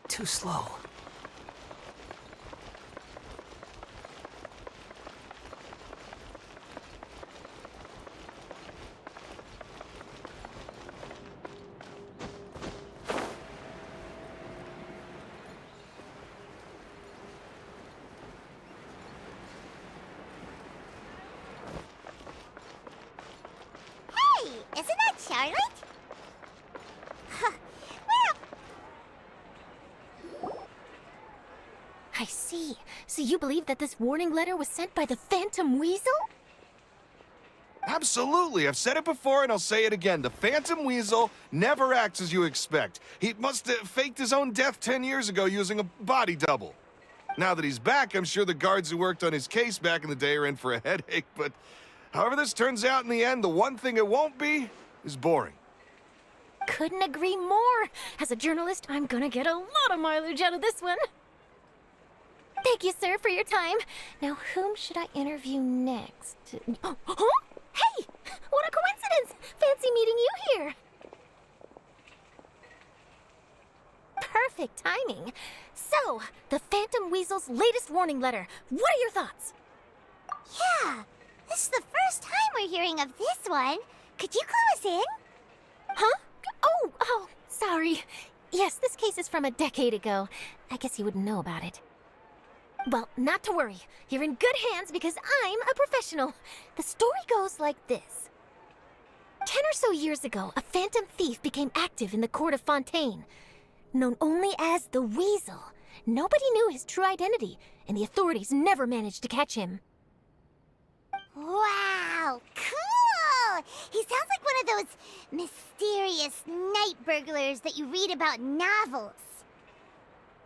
Too slow. Hey, isn't that Charlotte? I see. So you believe that this warning letter was sent by the Phantom Weasel? Absolutely. I've said it before and I'll say it again. The Phantom Weasel never acts as you expect. He must have faked his own death 10 years ago using a body double. Now that he's back, I'm sure the guards who worked on his case back in the day are in for a headache, but however this turns out in the end, the one thing it won't be is boring. Couldn't agree more. As a journalist, I'm gonna get a lot of mileage out of this one. Thank you, sir, for your time. Now, whom should I interview next? Huh? Hey! What a coincidence! Fancy meeting you here. Perfect timing. So, the Phantom Weasel's latest warning letter. What are your thoughts? Yeah, this is the first time we're hearing of this one. Could you clue us in? Huh? Oh, sorry. Yes, this case is from a decade ago. I guess you wouldn't know about it. Well, not to worry. You're in good hands because I'm a professional. The story goes like this. 10 or so years ago, a phantom thief became active in the court of Fontaine. Known only as the Weasel, nobody knew his true identity, and the authorities never managed to catch him. Wow, cool! He sounds like one of those mysterious night burglars that you read about in novels.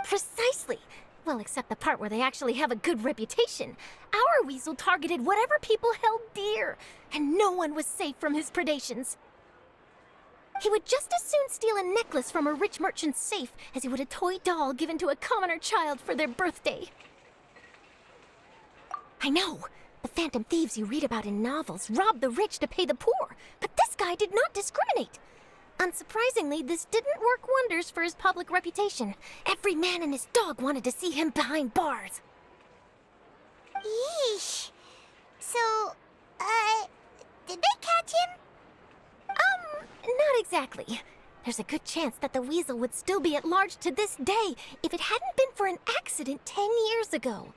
Precisely. Well, except the part where they actually have a good reputation. Our Weasel targeted whatever people held dear, and no one was safe from his predations. He would just as soon steal a necklace from a rich merchant's safe as he would a toy doll given to a commoner child for their birthday. I know. The phantom thieves you read about in novels rob the rich to pay the poor, but this guy did not discriminate. Unsurprisingly, this didn't work wonders for his public reputation. Every man and his dog wanted to see him behind bars. Yeesh. So, did they catch him? Not exactly. There's a good chance that the Weasel would still be at large to this day if it hadn't been for an accident 10 years ago.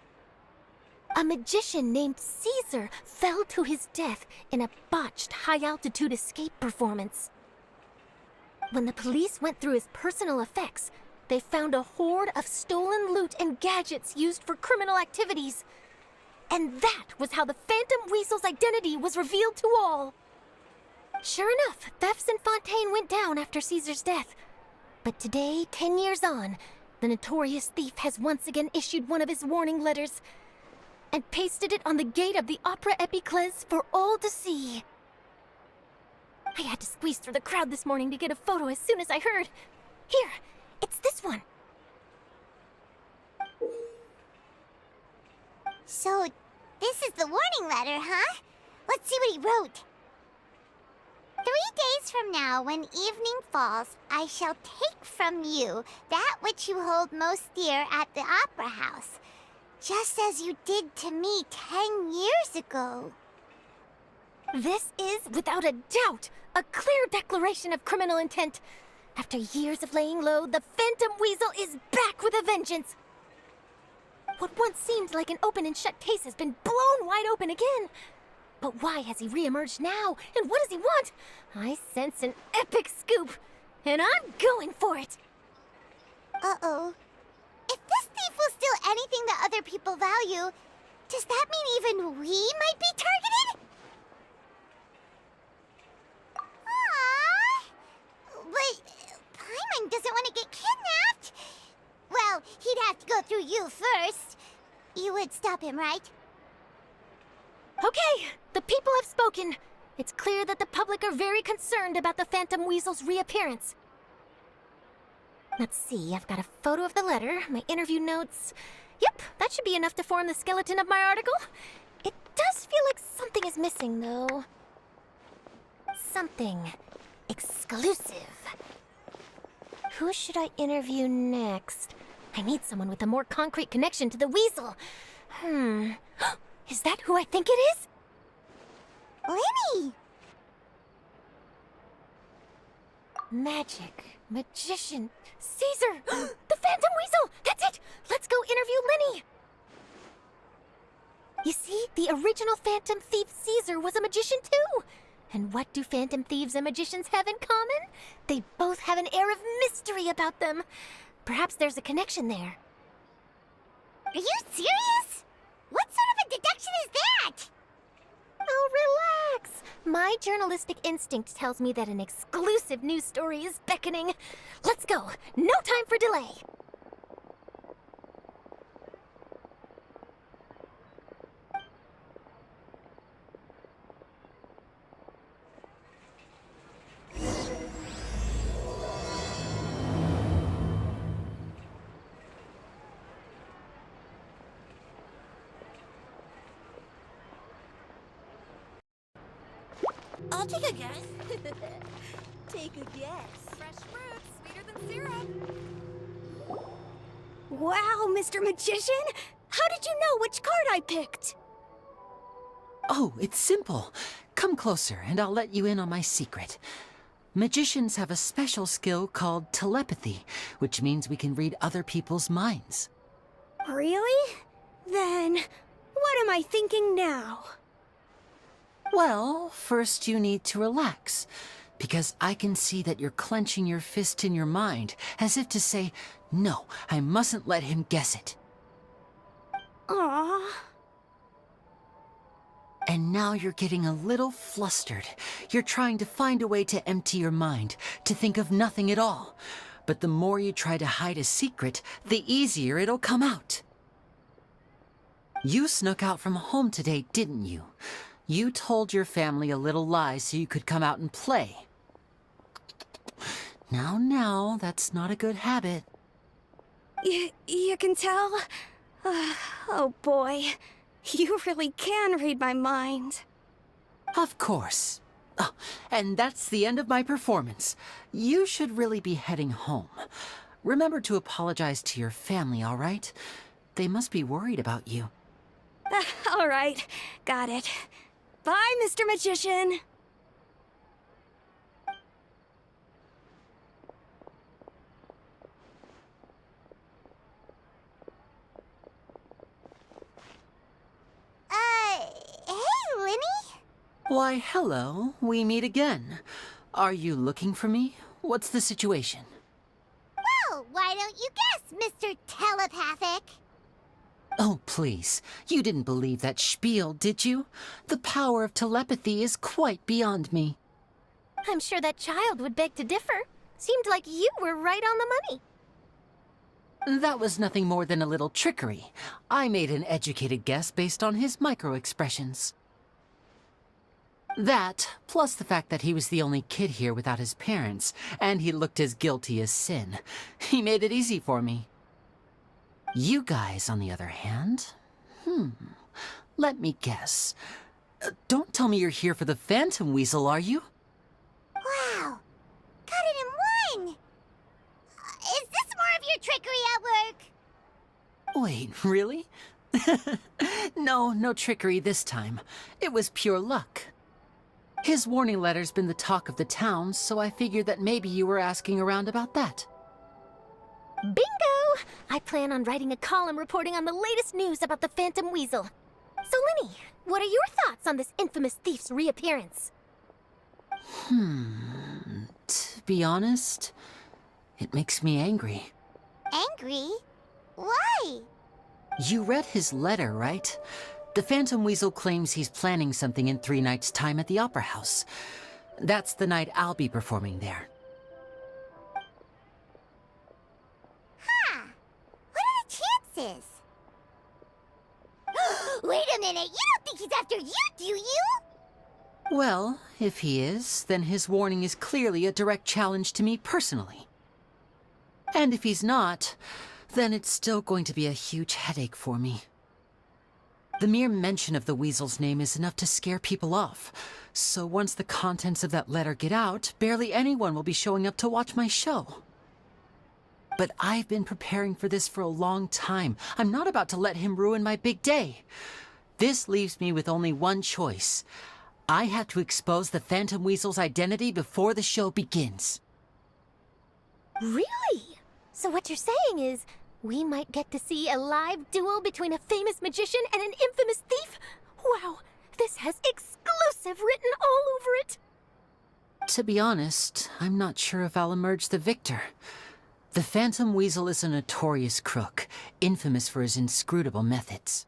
A magician named Caesar fell to his death in a botched high-altitude escape performance. When the police went through his personal effects, they found a hoard of stolen loot and gadgets used for criminal activities. And that was how the Phantom Weasel's identity was revealed to all. Sure enough, thefts in Fontaine went down after Caesar's death. But today, 10 years on, the notorious thief has once again issued one of his warning letters and pasted it on the gate of the Opera Epiclese for all to see. I had to squeeze through the crowd this morning to get a photo as soon as I heard. Here, it's this one. So, this is the warning letter, huh? Let's see what he wrote. 3 days from now, when evening falls, I shall take from you that which you hold most dear at the Opera House, just as you did to me 10 years ago. This is, without a doubt, a clear declaration of criminal intent. After years of laying low, the Phantom Weasel is back with a vengeance. What once seemed like an open and shut case has been blown wide open again. But why has he reemerged now, and what does he want? I sense an epic scoop, and I'm going for it. Uh-oh. If this thief will steal anything that other people value, does that mean even we might be targeted? But Paimon doesn't want to get kidnapped. Well, he'd have to go through you first. You would stop him, right? Okay, the people have spoken. It's clear that the public are very concerned about the Phantom Weasel's reappearance. Let's see, I've got a photo of the letter, my interview notes. Yep, that should be enough to form the skeleton of my article. It does feel like something is missing, though. Something exclusive. Who should I interview next? I need someone with a more concrete connection to the weasel. Is that who I think it is? Lyney! Magic, magician, Caesar, the Phantom Weasel! That's it! Let's go interview Lyney! You see, the original Phantom Thief Caesar was a magician too! And what do Phantom Thieves and magicians have in common? They both have an air of mystery about them. Perhaps there's a connection there. Are you serious? What sort of a deduction is that? Oh, relax. My journalistic instinct tells me that an exclusive news story is beckoning. Let's go. No time for delay. I'll take a guess. Take a guess. Fresh fruit, sweeter than syrup. Wow, Mr. Magician! How did you know which card I picked? Oh, it's simple. Come closer, and I'll let you in on my secret. Magicians have a special skill called telepathy, which means we can read other people's minds. Really? Then, what am I thinking now? Well, first you need to relax, because I can see that you're clenching your fist in your mind, as if to say, no, I mustn't let him guess it. Aww. And now you're getting a little flustered. You're trying to find a way to empty your mind, to think of nothing at all. But the more you try to hide a secret, the easier it'll come out. You snuck out from home today, didn't you? You told your family a little lie so you could come out and play. Now, that's not a good habit. You can tell? Oh boy, you really can read my mind. Of course. Oh, and that's the end of my performance. You should really be heading home. Remember to apologize to your family, all right? They must be worried about you. All right, got it. Bye, Mr. Magician. Hey, Lyney? Why, hello. We meet again. Are you looking for me? What's the situation? Well, why don't you guess, Mr. Telepathic? Oh, please. You didn't believe that spiel, did you? The power of telepathy is quite beyond me. I'm sure that child would beg to differ. Seemed like you were right on the money. That was nothing more than a little trickery. I made an educated guess based on his micro-expressions. That, plus the fact that he was the only kid here without his parents, and he looked as guilty as sin. He made it easy for me. You guys, on the other hand, let me guess. Don't tell me you're here for the Phantom Weasel, are you? Wow, got it in one! Is this more of your trickery at work? Wait, really? No trickery this time. It was pure luck. His warning letter's been the talk of the town, so I figured that maybe you were asking around about that. Bingo! I plan on writing a column reporting on the latest news about the Phantom Weasel. So, Lyney, what are your thoughts on this infamous thief's reappearance? To be honest, it makes me angry. Angry? Why? You read his letter, right? The Phantom Weasel claims he's planning something in 3 nights' time at the Opera House. That's the night I'll be performing there. Huh. What are the chances? Wait a minute, you don't think he's after you, do you? Well, if he is, then his warning is clearly a direct challenge to me personally. And if he's not, then it's still going to be a huge headache for me. The mere mention of the weasel's name is enough to scare people off. So once the contents of that letter get out, barely anyone will be showing up to watch my show. But I've been preparing for this for a long time. I'm not about to let him ruin my big day. This leaves me with only one choice. I have to expose the Phantom Weasel's identity before the show begins. Really? So what you're saying is, we might get to see a live duel between a famous magician and an infamous thief? Wow, this has exclusive written all over it! To be honest, I'm not sure if I'll emerge the victor. The Phantom Weasel is a notorious crook, infamous for his inscrutable methods.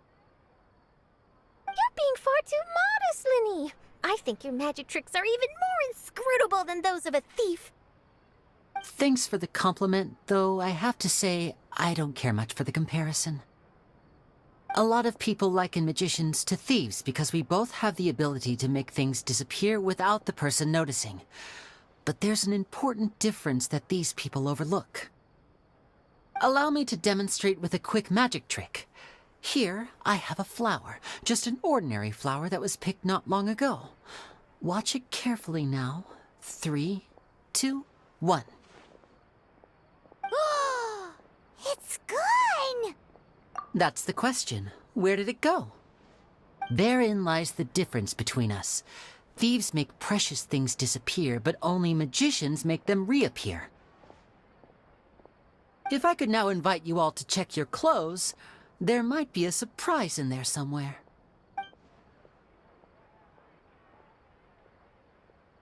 You're being far too modest, Lyney. I think your magic tricks are even more inscrutable than those of a thief. Thanks for the compliment, though I have to say I don't care much for the comparison. A lot of people liken magicians to thieves because we both have the ability to make things disappear without the person noticing. But there's an important difference that these people overlook. Allow me to demonstrate with a quick magic trick. Here, I have a flower, just an ordinary flower that was picked not long ago. Watch it carefully now. 3, 2, 1. It's gone! That's the question. Where did it go? Therein lies the difference between us. Thieves make precious things disappear, but only magicians make them reappear. If I could now invite you all to check your clothes, there might be a surprise in there somewhere.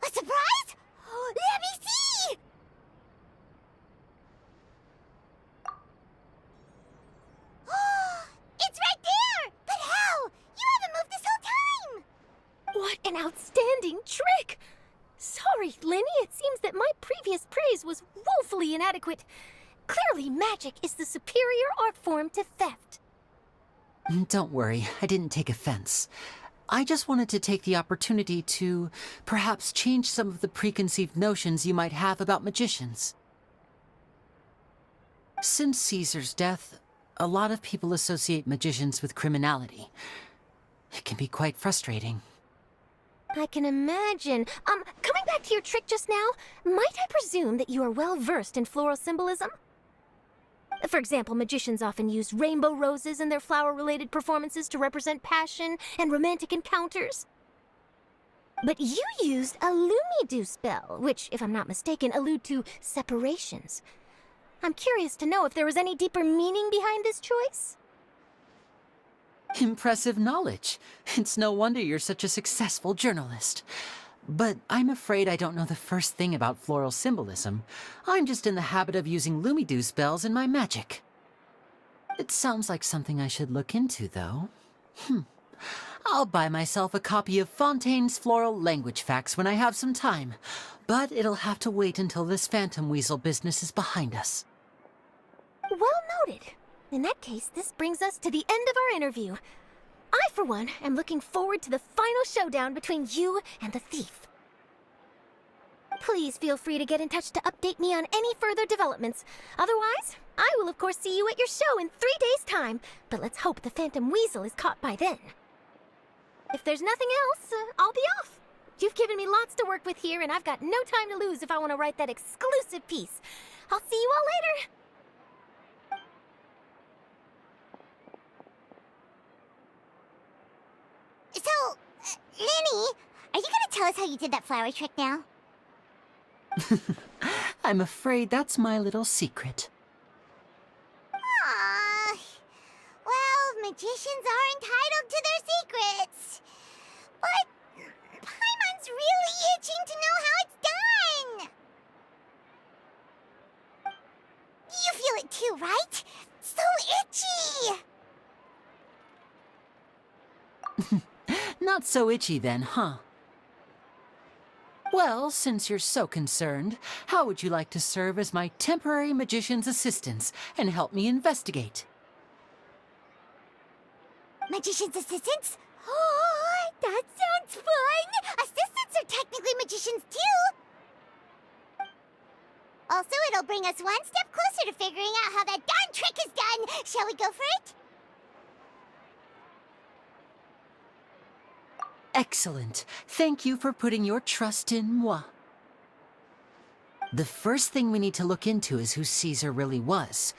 A surprise? Let me see! It's right there! But how? You haven't moved this whole time! What an outstanding trick! Sorry, Lyney, it seems that my previous praise was woefully inadequate. Clearly, magic is the superior art form to theft. Don't worry, I didn't take offense. I just wanted to take the opportunity to perhaps change some of the preconceived notions you might have about magicians. Since Caesar's death, a lot of people associate magicians with criminality. It can be quite frustrating. I can imagine. Coming back to your trick just now, might I presume that you are well versed in floral symbolism? For example, magicians often use rainbow roses in their flower-related performances to represent passion and romantic encounters. But you used a Lumidu spell, which, if I'm not mistaken, allude to separations. I'm curious to know if there was any deeper meaning behind this choice? Impressive knowledge. It's no wonder you're such a successful journalist. But I'm afraid I don't know the first thing about floral symbolism. I'm just in the habit of using Lumidu spells in my magic. It sounds like something I should look into, though. I'll buy myself a copy of Fontaine's Floral Language Facts when I have some time. But it'll have to wait until this Phantom Weasel business is behind us. Well noted. In that case, this brings us to the end of our interview. I, for one, am looking forward to the final showdown between you and the thief. Please feel free to get in touch to update me on any further developments. Otherwise, I will of course see you at your show in 3 days' time, but let's hope the Phantom Weasel is caught by then. If there's nothing else, I'll be off. You've given me lots to work with here, and I've got no time to lose if I want to write that exclusive piece. I'll see you all later! So, Lyney, are you gonna tell us how you did that flower trick now? I'm afraid that's my little secret. Aww. Well, magicians are entitled to their secrets. But Paimon's really itching to know how it's done. You feel it too, right? So itchy! Not so itchy then, huh? Well, since you're so concerned, how would you like to serve as my temporary magician's assistants and help me investigate? Magician's assistants? Oh, that sounds fun! Assistants are technically magicians too! Also, it'll bring us one step closer to figuring out how that darn trick is done. Shall we go for it? Excellent. Thank you for putting your trust in moi. The first thing we need to look into is who Caesar really was.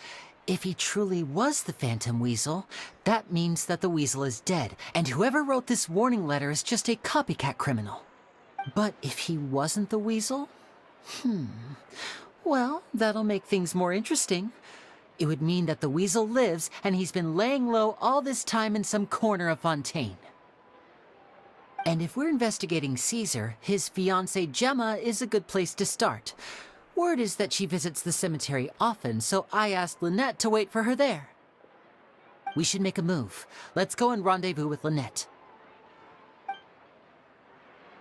If he truly was the Phantom Weasel, that means that the Weasel is dead, and whoever wrote this warning letter is just a copycat criminal. But if he wasn't the Weasel? Well, that'll make things more interesting. It would mean that the Weasel lives, and he's been laying low all this time in some corner of Fontaine. And if we're investigating Caesar, his fiancée Gemma is a good place to start. Word is that she visits the cemetery often, so I asked Lynette to wait for her there. We should make a move. Let's go and rendezvous with Lynette.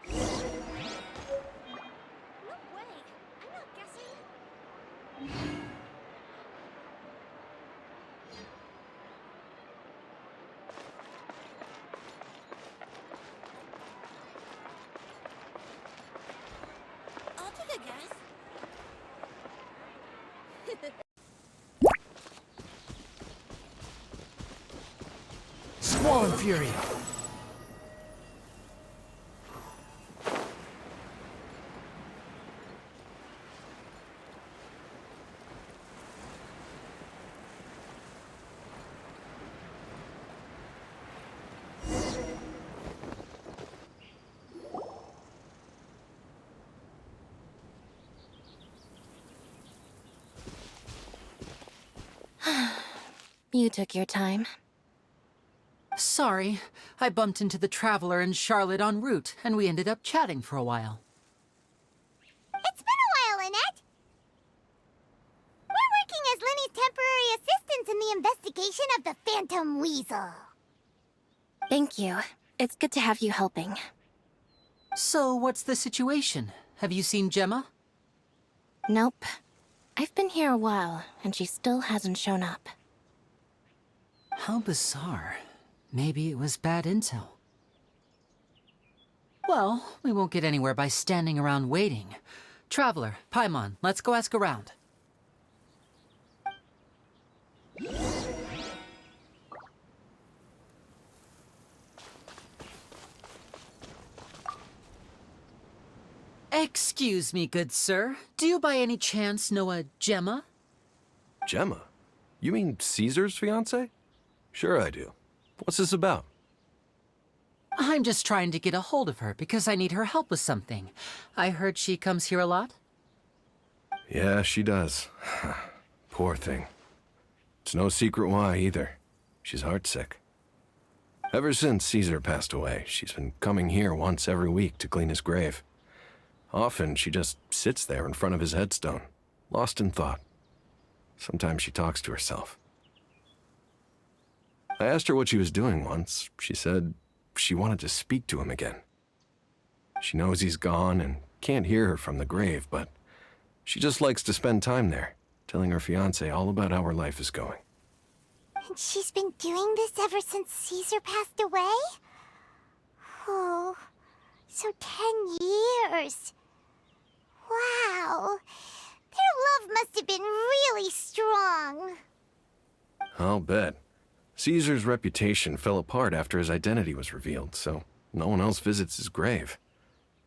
No way. I'm not guessing. I'll take a guess. Squall and Fury. You took your time. Sorry, I bumped into the Traveler and Charlotte en route, and we ended up chatting for a while. It's been a while, Lynette. We're working as Lyney's temporary assistants in the investigation of the Phantom Weasel. Thank you. It's good to have you helping. So, what's the situation? Have you seen Gemma? Nope. I've been here a while, and she still hasn't shown up. How bizarre. Maybe it was bad intel. Well, we won't get anywhere by standing around waiting. Traveler, Paimon, let's go ask around. Excuse me, good sir. Do you by any chance know a Gemma? Gemma? You mean Caesar's fiancée? Sure I do. What's this about? I'm just trying to get a hold of her because I need her help with something. I heard she comes here a lot. Yeah, she does. Poor thing. It's no secret why, either. She's heartsick. Ever since Caesar passed away, she's been coming here once every week to clean his grave. Often, she just sits there in front of his headstone, lost in thought. Sometimes she talks to herself. I asked her what she was doing once. She said she wanted to speak to him again. She knows he's gone and can't hear her from the grave, but she just likes to spend time there, telling her fiancé all about how her life is going. And she's been doing this ever since Caesar passed away? Oh, so 10 years. Wow. Their love must have been really strong. I'll bet. Caesar's reputation fell apart after his identity was revealed, so no one else visits his grave.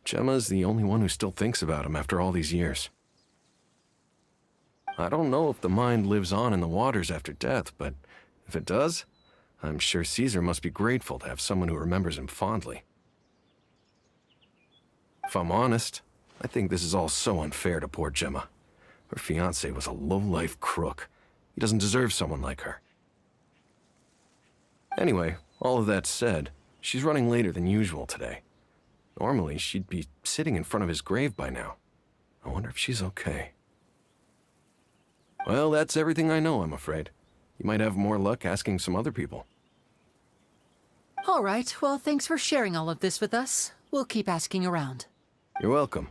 Gemma's the only one who still thinks about him after all these years. I don't know if the mind lives on in the waters after death, but if it does, I'm sure Caesar must be grateful to have someone who remembers him fondly. If I'm honest, I think this is all so unfair to poor Gemma. Her fiancé was a low-life crook. He doesn't deserve someone like her. Anyway, all of that said, she's running later than usual today. Normally, she'd be sitting in front of his grave by now. I wonder if she's okay. Well, that's everything I know, I'm afraid. You might have more luck asking some other people. All right, well, thanks for sharing all of this with us. We'll keep asking around. You're welcome.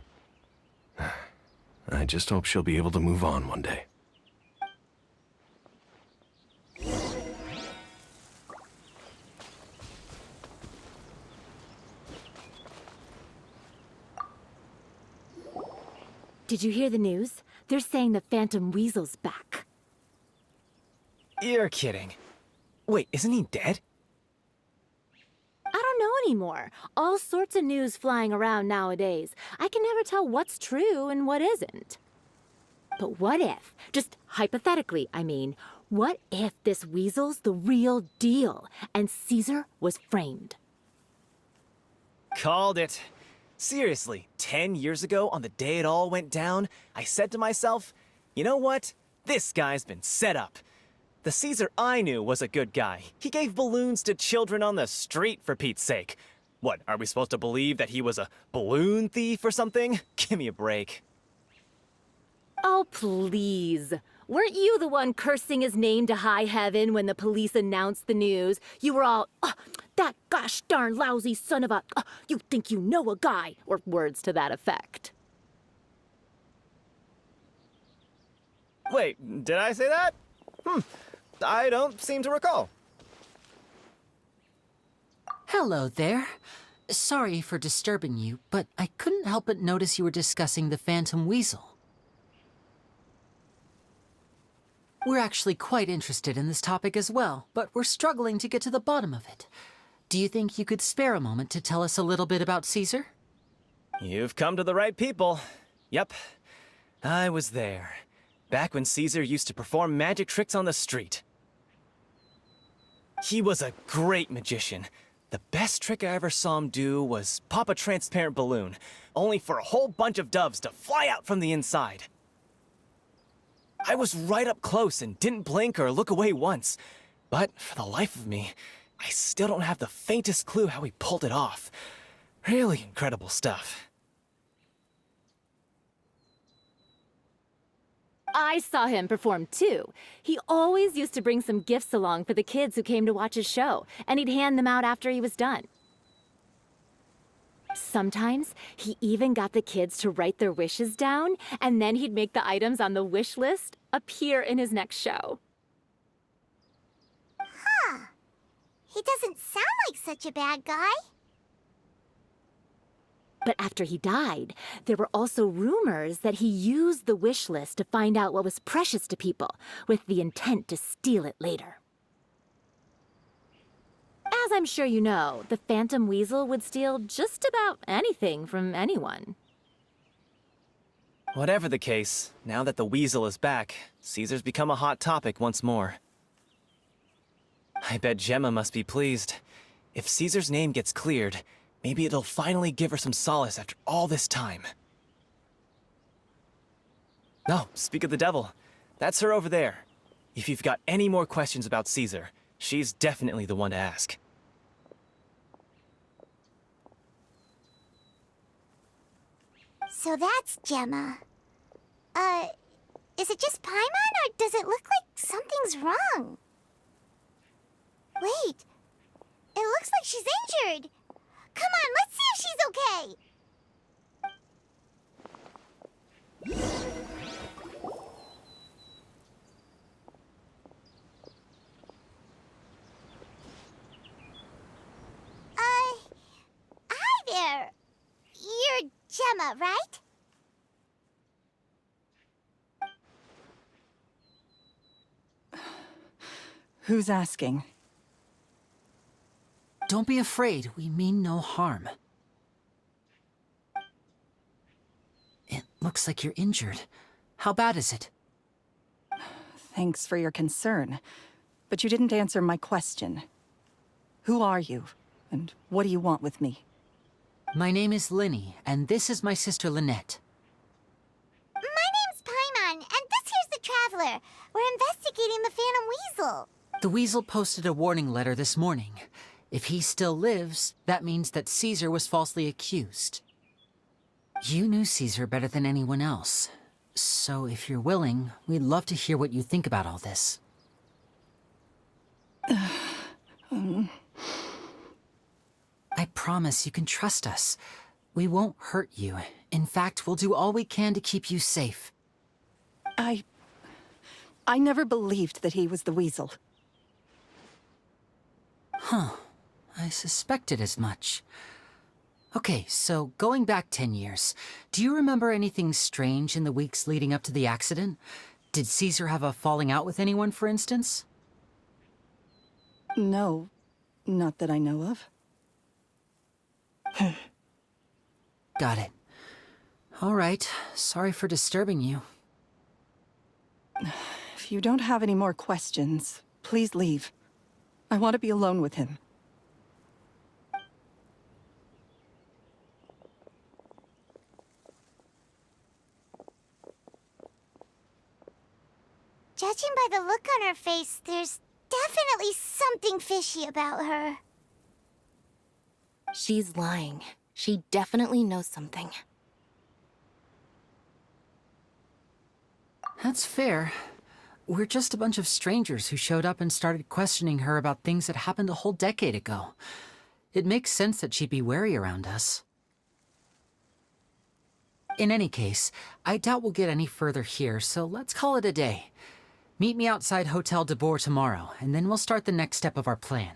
I just hope she'll be able to move on one day. Did you hear the news? They're saying the Phantom Weasel's back. You're kidding. Wait, isn't he dead? I don't know anymore. All sorts of news flying around nowadays. I can never tell what's true and what isn't. But what if, just hypothetically, I mean, what if this weasel's the real deal and Caesar was framed? Called it. Seriously, 10 years ago, on the day it all went down, I said to myself, you know what? This guy's been set up. The Caesar I knew was a good guy. He gave balloons to children on the street, for Pete's sake. What, are we supposed to believe that he was a balloon thief or something? Give me a break. Oh, please. Weren't you the one cursing his name to high heaven when the police announced the news? You were all, that gosh darn lousy son of a, you think you know a guy, or words to that effect. Wait, did I say that? I don't seem to recall. Hello there. Sorry for disturbing you, but I couldn't help but notice you were discussing the Phantom Weasel. We're actually quite interested in this topic as well, but we're struggling to get to the bottom of it. Do you think you could spare a moment to tell us a little bit about Caesar? You've come to the right people. Yep, I was there. Back when Caesar used to perform magic tricks on the street. He was a great magician. The best trick I ever saw him do was pop a transparent balloon, only for a whole bunch of doves to fly out from the inside. I was right up close and didn't blink or look away once. But for the life of me, I still don't have the faintest clue how he pulled it off. Really incredible stuff. I saw him perform too. He always used to bring some gifts along for the kids who came to watch his show, and he'd hand them out after he was done. Sometimes, he even got the kids to write their wishes down, and then he'd make the items on the wish list appear in his next show. He doesn't sound like such a bad guy. But after he died, there were also rumors that he used the wish list to find out what was precious to people, with the intent to steal it later. As I'm sure you know, the Phantom Weasel would steal just about anything from anyone. Whatever the case, now that the Weasel is back, Caesar's become a hot topic once more. I bet Gemma must be pleased. If Caesar's name gets cleared, maybe it'll finally give her some solace after all this time. Oh, speak of the devil. That's her over there. If you've got any more questions about Caesar, she's definitely the one to ask. So that's Gemma. Is it just Paimon, or does it look like something's wrong? Wait, it looks like she's injured. Come on, let's see if she's okay. Hi there. You're Gemma, right? Who's asking? Don't be afraid, we mean no harm. It looks like you're injured. How bad is it? Thanks for your concern, but you didn't answer my question. Who are you, and what do you want with me? My name is Lyney, and this is my sister Lynette. My name's Paimon, and this here's the Traveler. We're investigating the Phantom Weasel. The Weasel posted a warning letter this morning. If he still lives, that means that Caesar was falsely accused. You knew Caesar better than anyone else. So if you're willing, we'd love to hear what you think about all this. I promise you can trust us. We won't hurt you. In fact, we'll do all we can to keep you safe. I never believed that he was the Weasel. Huh. I suspected as much. Okay, so going back 10 years, do you remember anything strange in the weeks leading up to the accident? Did Caesar have a falling out with anyone, for instance? No, not that I know of. Got it. All right, sorry for disturbing you. If you don't have any more questions, please leave. I want to be alone with him. Judging by the look on her face, there's definitely something fishy about her. She's lying. She definitely knows something. That's fair. We're just a bunch of strangers who showed up and started questioning her about things that happened a whole decade ago. It makes sense that she'd be wary around us. In any case, I doubt we'll get any further here, so let's call it a day. Meet me outside Hotel de Boer tomorrow, and then we'll start the next step of our plan.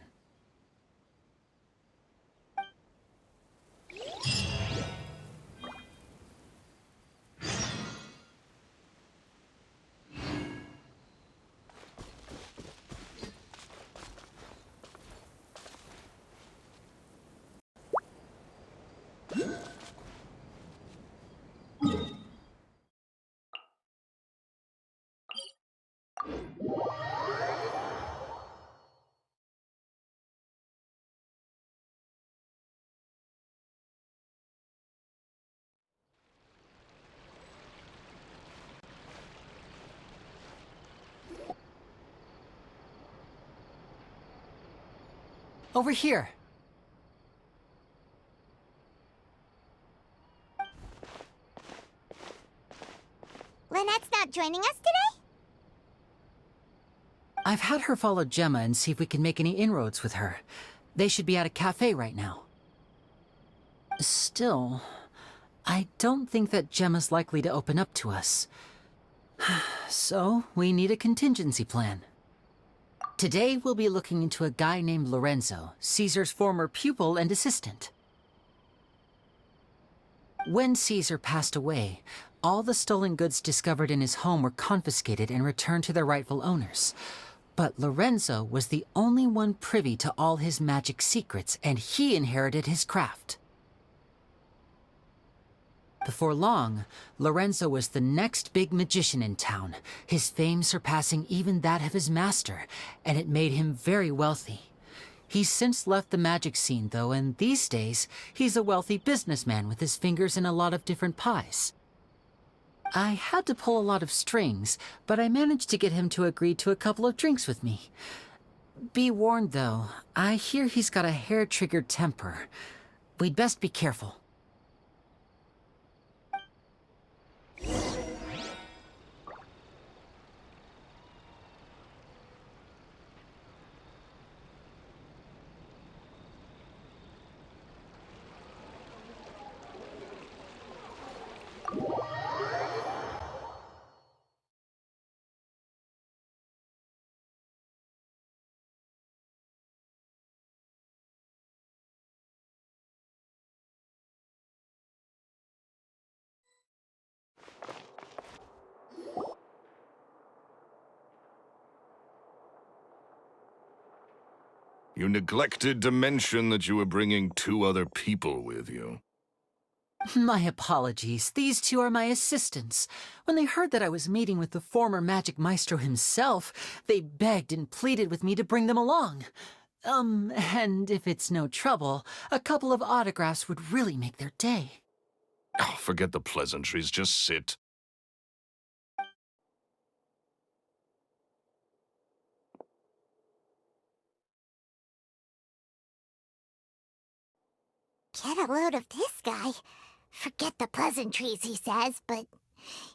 Over here. Lynette's not joining us today? I've had her follow Gemma and see if we can make any inroads with her. They should be at a cafe right now. Still, I don't think that Gemma's likely to open up to us. So, we need a contingency plan. Today, we'll be looking into a guy named Lorenzo, Caesar's former pupil and assistant. When Caesar passed away, all the stolen goods discovered in his home were confiscated and returned to their rightful owners. But Lorenzo was the only one privy to all his magic secrets, and he inherited his craft. Before long, Lorenzo was the next big magician in town, his fame surpassing even that of his master, and it made him very wealthy. He's since left the magic scene, though, and these days, he's a wealthy businessman with his fingers in a lot of different pies. I had to pull a lot of strings, but I managed to get him to agree to a couple of drinks with me. Be warned, though, I hear he's got a hair-triggered temper. We'd best be careful. You neglected to mention that you were bringing 2 other people with you. My apologies. These 2 are my assistants. When they heard that I was meeting with the former magic maestro himself, they begged and pleaded with me to bring them along. And if it's no trouble, a couple of autographs would really make their day. Oh, forget the pleasantries, just sit. Get a load of this guy. Forget the pleasantries, he says, but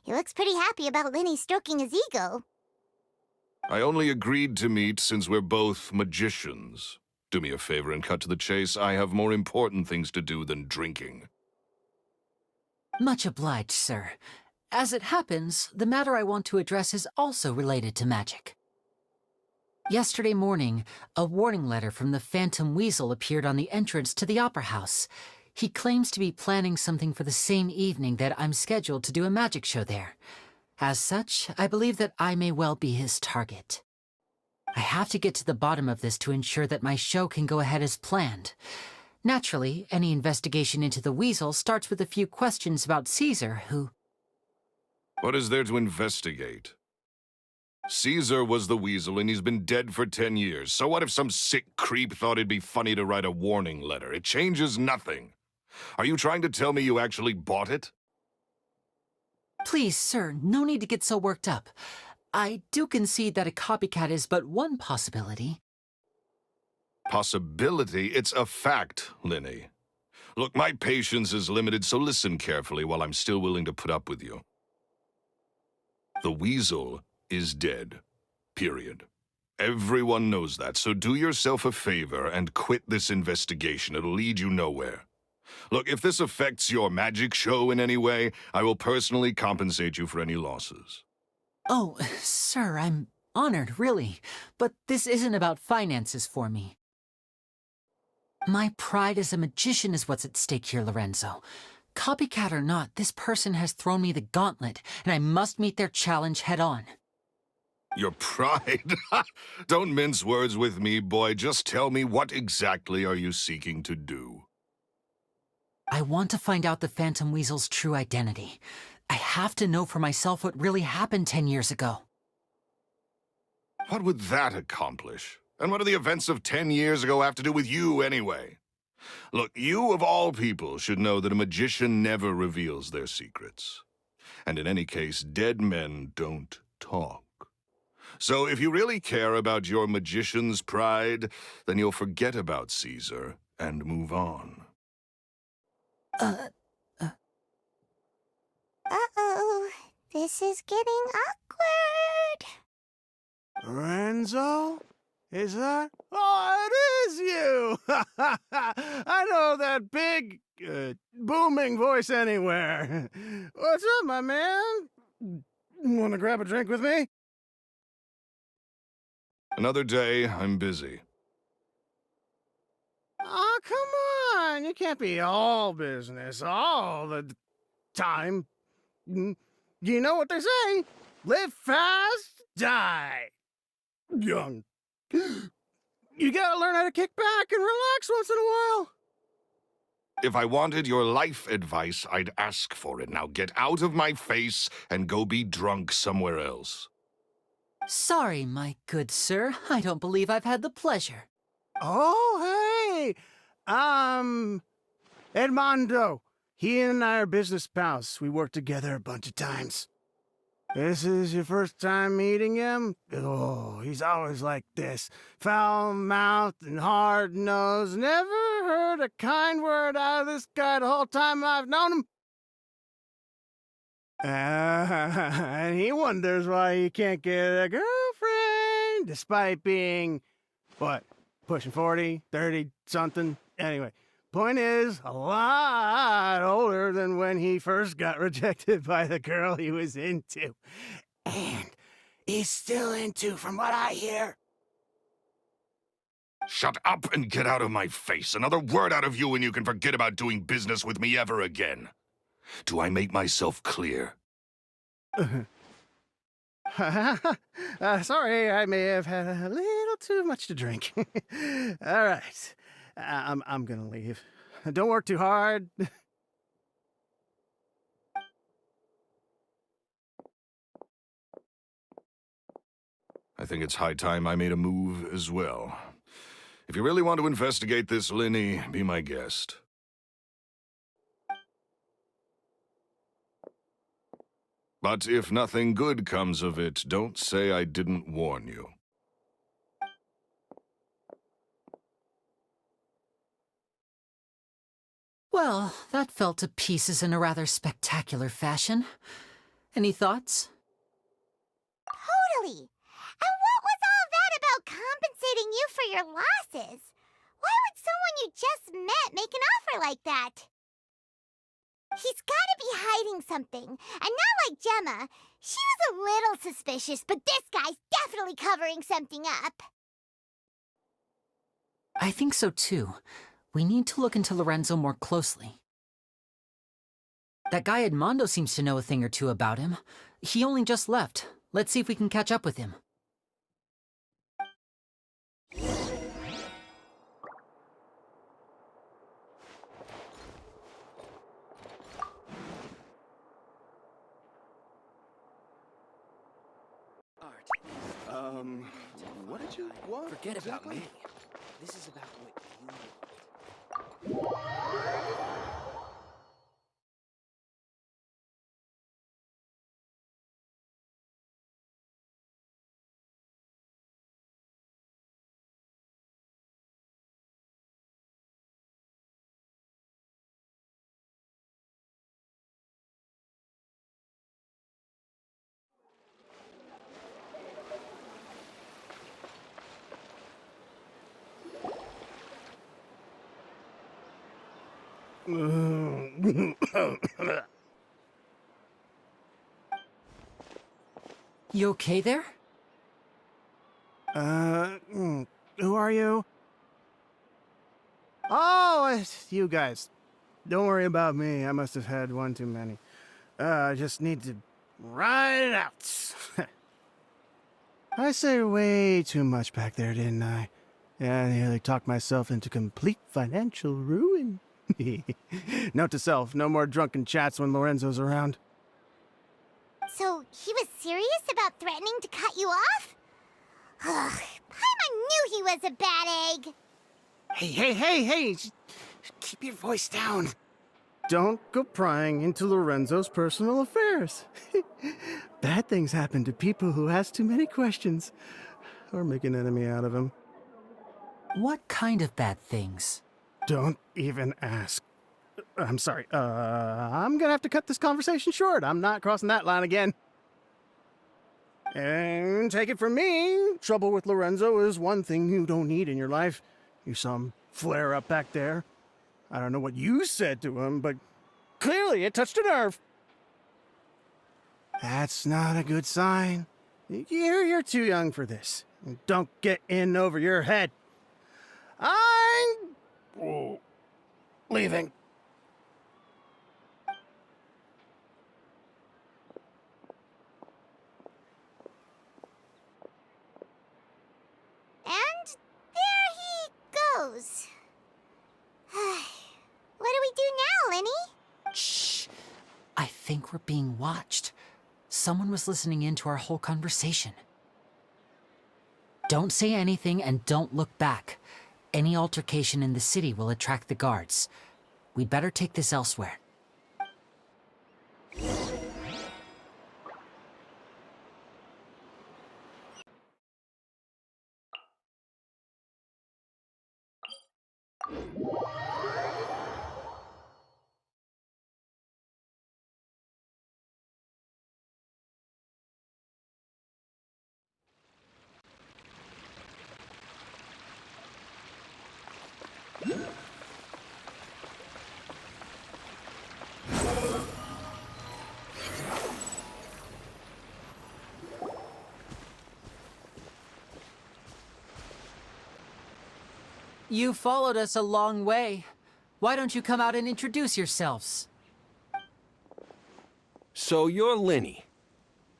he looks pretty happy about Lyney stroking his ego. I only agreed to meet since we're both magicians. Do me a favor and cut to the chase. I have more important things to do than drinking. Much obliged, sir. As it happens, the matter I want to address is also related to magic. Yesterday morning, a warning letter from the Phantom Weasel appeared on the entrance to the Opera House. He claims to be planning something for the same evening that I'm scheduled to do a magic show there. As such, I believe that I may well be his target. I have to get to the bottom of this to ensure that my show can go ahead as planned. Naturally, any investigation into the Weasel starts with a few questions about Caesar, who... What is there to investigate? Caesar was the Weasel, and he's been dead for 10 years. So what if some sick creep thought it'd be funny to write a warning letter? It changes nothing. Are you trying to tell me you actually bought it? Please, sir, no need to get so worked up. I do concede that a copycat is but one possibility. Possibility? It's a fact, Lyney. Look, my patience is limited, so listen carefully while I'm still willing to put up with you. The Weasel is dead. Period. Everyone knows that, so do yourself a favor and quit this investigation. It'll lead you nowhere. Look, if this affects your magic show in any way, I will personally compensate you for any losses. Oh, sir, I'm honored, really. But this isn't about finances for me. My pride as a magician is what's at stake here, Lorenzo. Copycat or not, this person has thrown me the gauntlet, and I must meet their challenge head-on. Your pride? Don't mince words with me, boy. Just tell me, what exactly are you seeking to do? I want to find out the Phantom Weasel's true identity. I have to know for myself what really happened 10 years ago. What would that accomplish? And what do the events of 10 years ago have to do with you, anyway? Look, you of all people should know that a magician never reveals their secrets. And in any case, dead men don't talk. So if you really care about your magician's pride, then you'll forget about Caesar and move on. Uh-oh. This is getting awkward. Lorenzo? Is that? Oh, it is you! I know that big, booming voice anywhere. What's up, my man? Want to grab a drink with me? Another day, I'm busy. Oh, come on. You can't be all business all the time. You know what they say? Live fast, die young. You gotta learn how to kick back and relax once in a while. If I wanted your life advice, I'd ask for it. Now get out of my face and go be drunk somewhere else. Sorry, my good sir. I don't believe I've had the pleasure. Oh, hey! Edmondo. He and I are business pals. We worked together a bunch of times. This is your first time meeting him? Oh, he's always like this. Foul-mouthed and hard-nosed. Never heard a kind word out of this guy the whole time I've known him. And he wonders why he can't get a girlfriend, despite being, what, pushing 40, 30-something? Anyway, point is, a lot older than when he first got rejected by the girl he was into. And he's still into, from what I hear. Shut up and get out of my face. Another word out of you and you can forget about doing business with me ever again. Do I make myself clear? Sorry, I may have had a little too much to drink. All right, I'm gonna leave. Don't work too hard. I think it's high time I made a move as well. If you really want to investigate this, Lyney, be my guest. But if nothing good comes of it, don't say I didn't warn you. Well, that fell to pieces in a rather spectacular fashion. Any thoughts? Totally. And what was all that about compensating you for your losses? Why would someone you just met make an offer like that? He's gotta be hiding something. And not like Gemma. She was a little suspicious, but this guy's definitely covering something up. I think so too. We need to look into Lorenzo more closely. That guy Edmondo seems to know a thing or two about him. He only just left. Let's see if we can catch up with him. What did you want? Forget exactly? about me. This is about what you want. You okay there? Who are you? Oh, it's you guys. Don't worry about me. I must have had one too many. I just need to ride it out. I said way too much back there, didn't I? Yeah, I nearly talked myself into complete financial ruin. Note to self, no more drunken chats when Lorenzo's around. So, he was serious about threatening to cut you off? Ugh, Paimon knew he was a bad egg. Hey, keep your voice down. Don't go prying into Lorenzo's personal affairs. Bad things happen to people who ask too many questions, or make an enemy out of him. What kind of bad things? Don't even ask. I'm sorry, I'm gonna have to cut this conversation short. I'm not crossing that line again. And take it from me, trouble with Lorenzo is one thing you don't need in your life. You saw him flare up back there. I don't know what you said to him, but clearly it touched a nerve. That's not a good sign. You're too young for this. Don't get in over your head. I'm leaving. And there he goes. What do we do now, Lyney? Shh! I think we're being watched. Someone was listening in to our whole conversation. Don't say anything and don't look back. Any altercation in the city will attract the guards. We'd better take this elsewhere. You followed us a long way. Why don't you come out and introduce yourselves? So you're Lyney.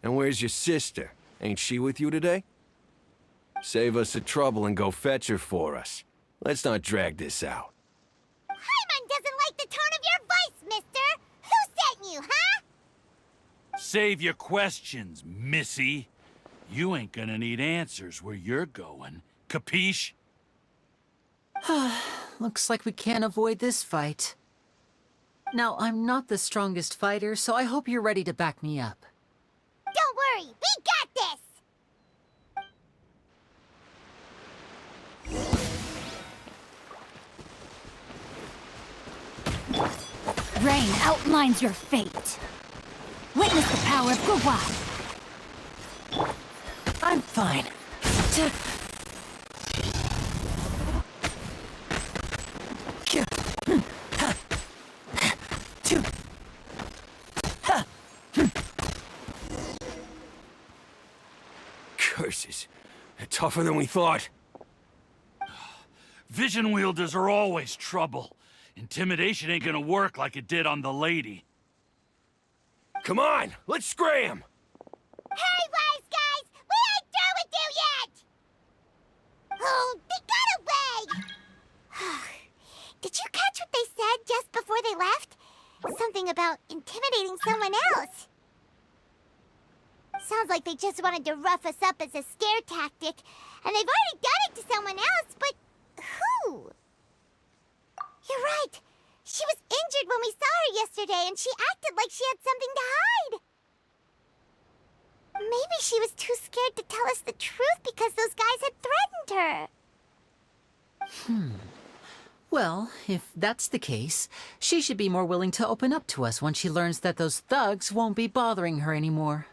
And where's your sister? Ain't she with you today? Save us the trouble and go fetch her for us. Let's not drag this out. Paimon doesn't like the tone of your voice, mister. Who sent you, huh? Save your questions, missy. You ain't gonna need answers where you're going. Capiche? Looks like we can't avoid this fight. Now, I'm not the strongest fighter, so I hope you're ready to back me up. Don't worry, we got this! Rain outlines your fate. Witness the power of Gua. I'm fine. Curses. They're tougher than we thought. Vision wielders are always trouble. Intimidation ain't gonna work like it did on the lady. Come on, let's scram! Hurry, wise guys! We ain't through with you yet! Oh, they got away! Did you catch what they said just before they left? Something about intimidating someone else. Sounds like they just wanted to rough us up as a scare tactic, and they've already done it to someone else, but who? You're right. She was injured when we saw her yesterday, and she acted like she had something to hide. Maybe she was too scared to tell us the truth because those guys had threatened her. Well, if that's the case, she should be more willing to open up to us once she learns that those thugs won't be bothering her anymore.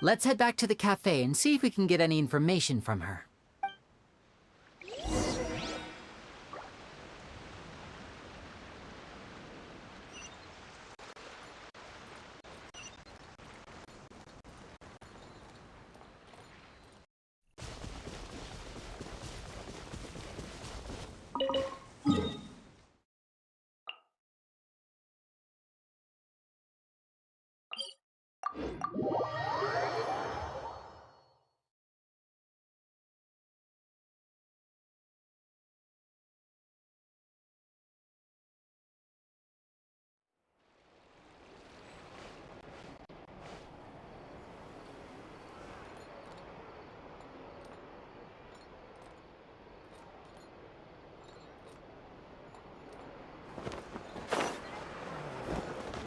Let's head back to the cafe and see if we can get any information from her.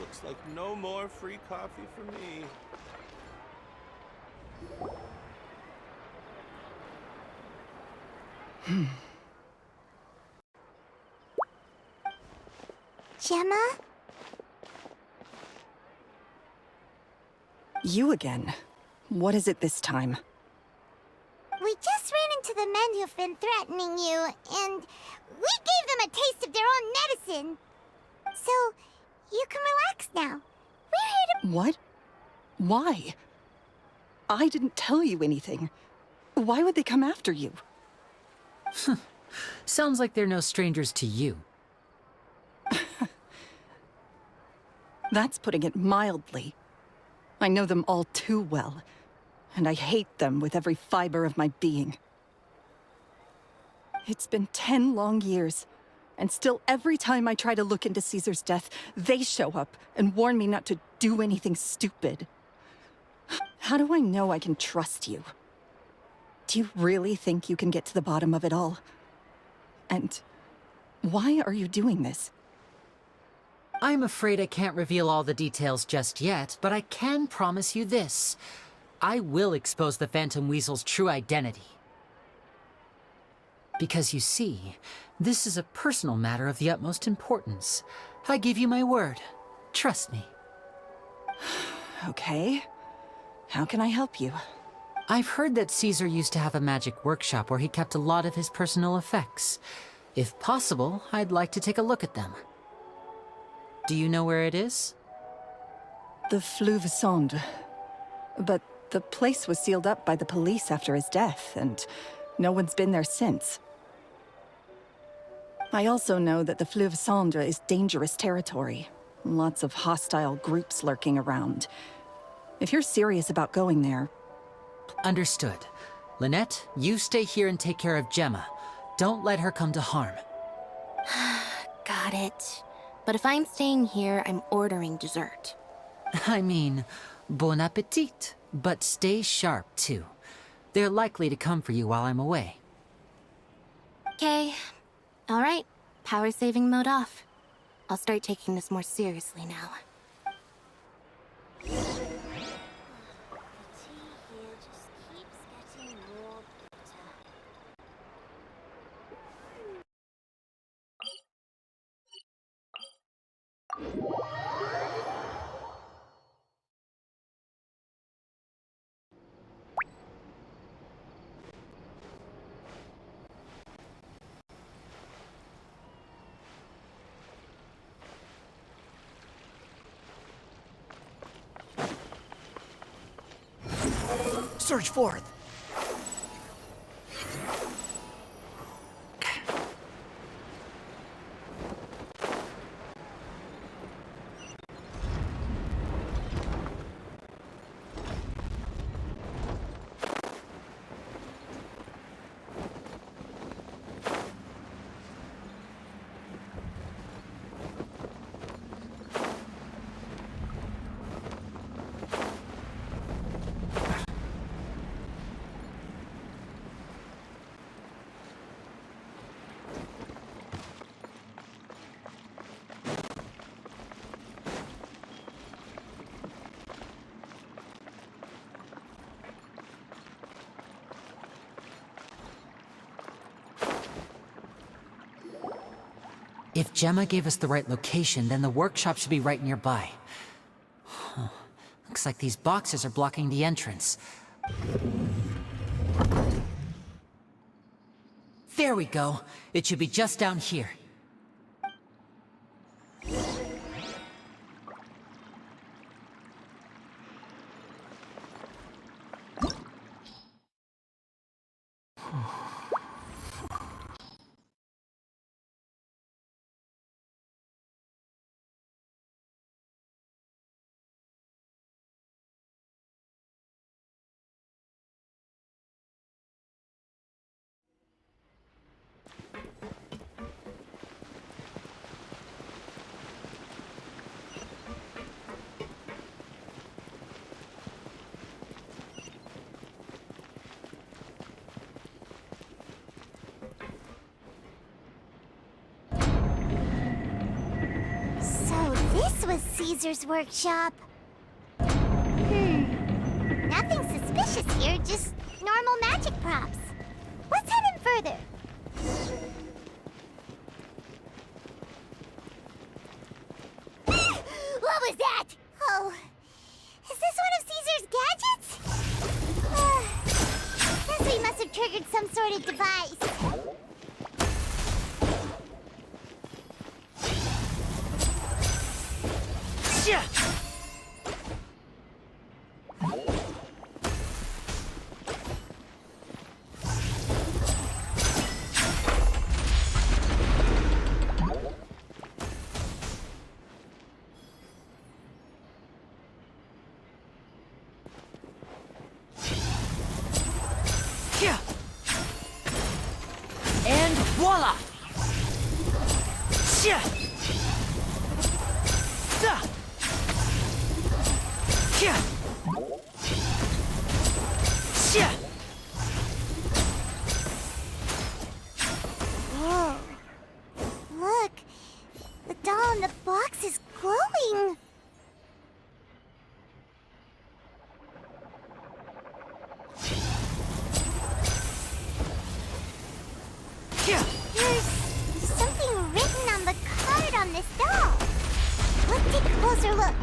Looks like no more free coffee for me. Gemma? You again. What is it this time? We just ran into the men who've been threatening you, and we gave them a taste of their own medicine. So, you can relax now. We're here to... What? Why? I didn't tell you anything. Why would they come after you? Sounds like they're no strangers to you. That's putting it mildly. I know them all too well, and I hate them with every fiber of my being. It's been 10 long years, and still every time I try to look into Caesar's death, they show up and warn me not to do anything stupid. How do I know I can trust you? Do you really think you can get to the bottom of it all? And why are you doing this? I'm afraid I can't reveal all the details just yet, but I can promise you this. I will expose the Phantom Weasel's true identity. Because you see, this is a personal matter of the utmost importance. I give you my word. Trust me. Okay. How can I help you? I've heard that Caesar used to have a magic workshop where he kept a lot of his personal effects. If possible, I'd like to take a look at them. Do you know where it is? The Fleuve Sonde. But the place was sealed up by the police after his death, and no one's been there since. I also know that the Fleuve Sonde is dangerous territory. Lots of hostile groups lurking around. If you're serious about going there... Understood. Lynette, you stay here and take care of Gemma. Don't let her come to harm. Got it. But if I'm staying here, I'm ordering dessert. I mean, bon appetit. But stay sharp, too. They're likely to come for you while I'm away. Okay. All right. Power saving mode off. I'll start taking this more seriously now. Surge forth! If Gemma gave us the right location, then the workshop should be right nearby. Huh. Looks like these boxes are blocking the entrance. There we go. It should be just down here. So this was Caesar's workshop. Nothing suspicious here, just normal magic props. Let's head in further. What was that? Oh, is this one of Caesar's gadgets? Guess we must have triggered some sort of device. Yeah. And voila! Yeah. Yeah. Yeah. Whoa. Look, the doll in the box is glowing. Yeah. There's something written on the card on this doll. Let's take a closer look.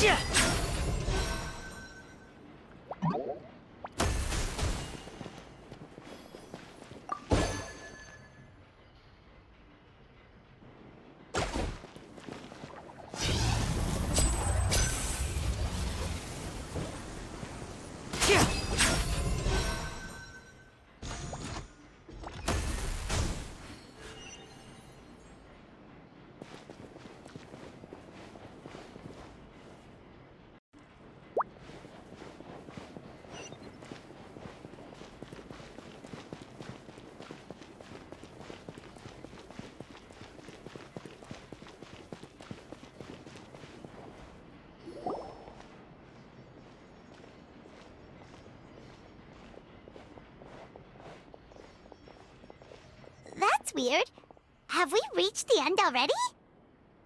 Yeah. weird. Have we reached the end already?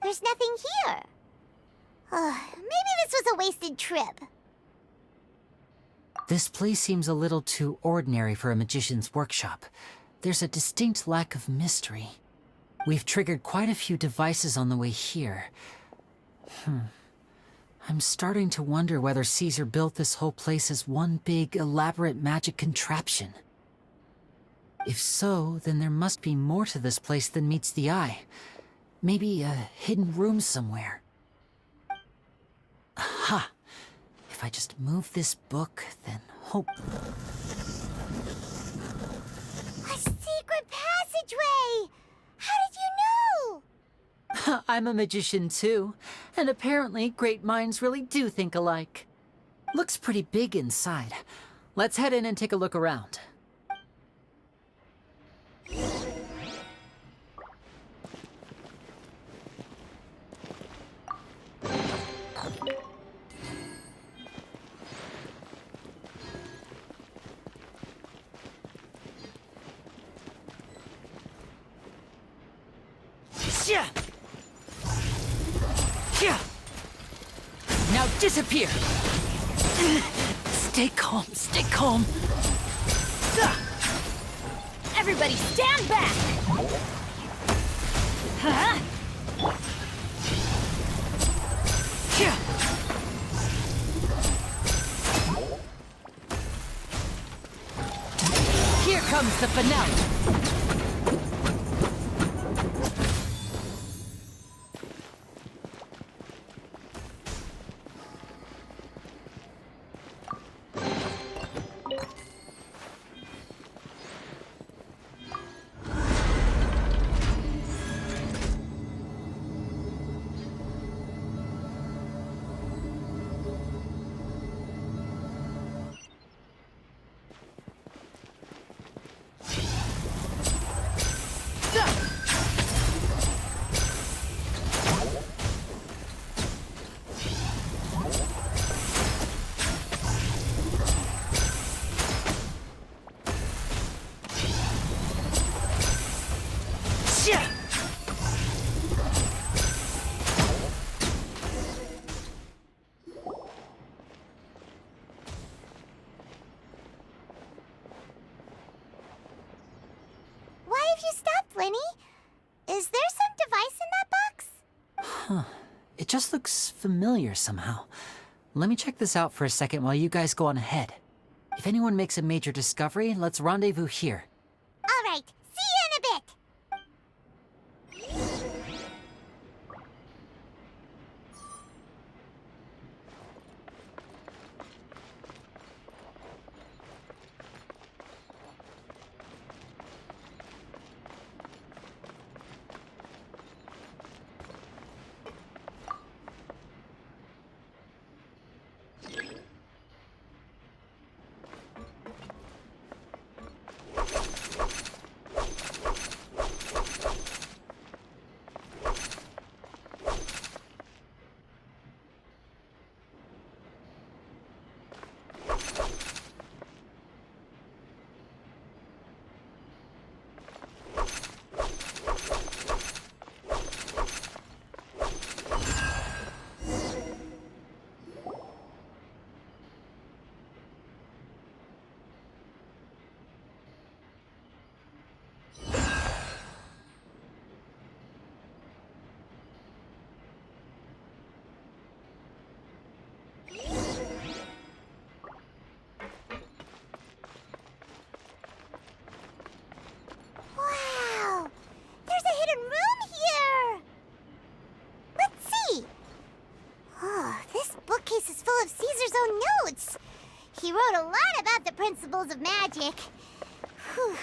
There's nothing here. Maybe this was a wasted trip. This place seems a little too ordinary for a magician's workshop. There's a distinct lack of mystery. We've triggered quite a few devices on the way here. I'm starting to wonder whether Caesar built this whole place as one big, elaborate magic contraption. If so, then there must be more to this place than meets the eye. Maybe a hidden room somewhere. Aha! If I just move this book, then hope... A secret passageway! How did you know? I'm a magician too, and apparently great minds really do think alike. Looks pretty big inside. Let's head in and take a look around. Now disappear! Stay calm, stay calm. Everybody stand back! Huh? Here comes the finale. Why have you stopped, Lyney? Is there some device in that box? Huh. It just looks familiar somehow. Let me check this out for a second while you guys go on ahead. If anyone makes a major discovery, let's rendezvous here. All right, see you in a bit. Wow! There's a hidden room here! Let's see! Oh, this bookcase is full of Caesar's own notes. He wrote a lot about the principles of magic. Whew.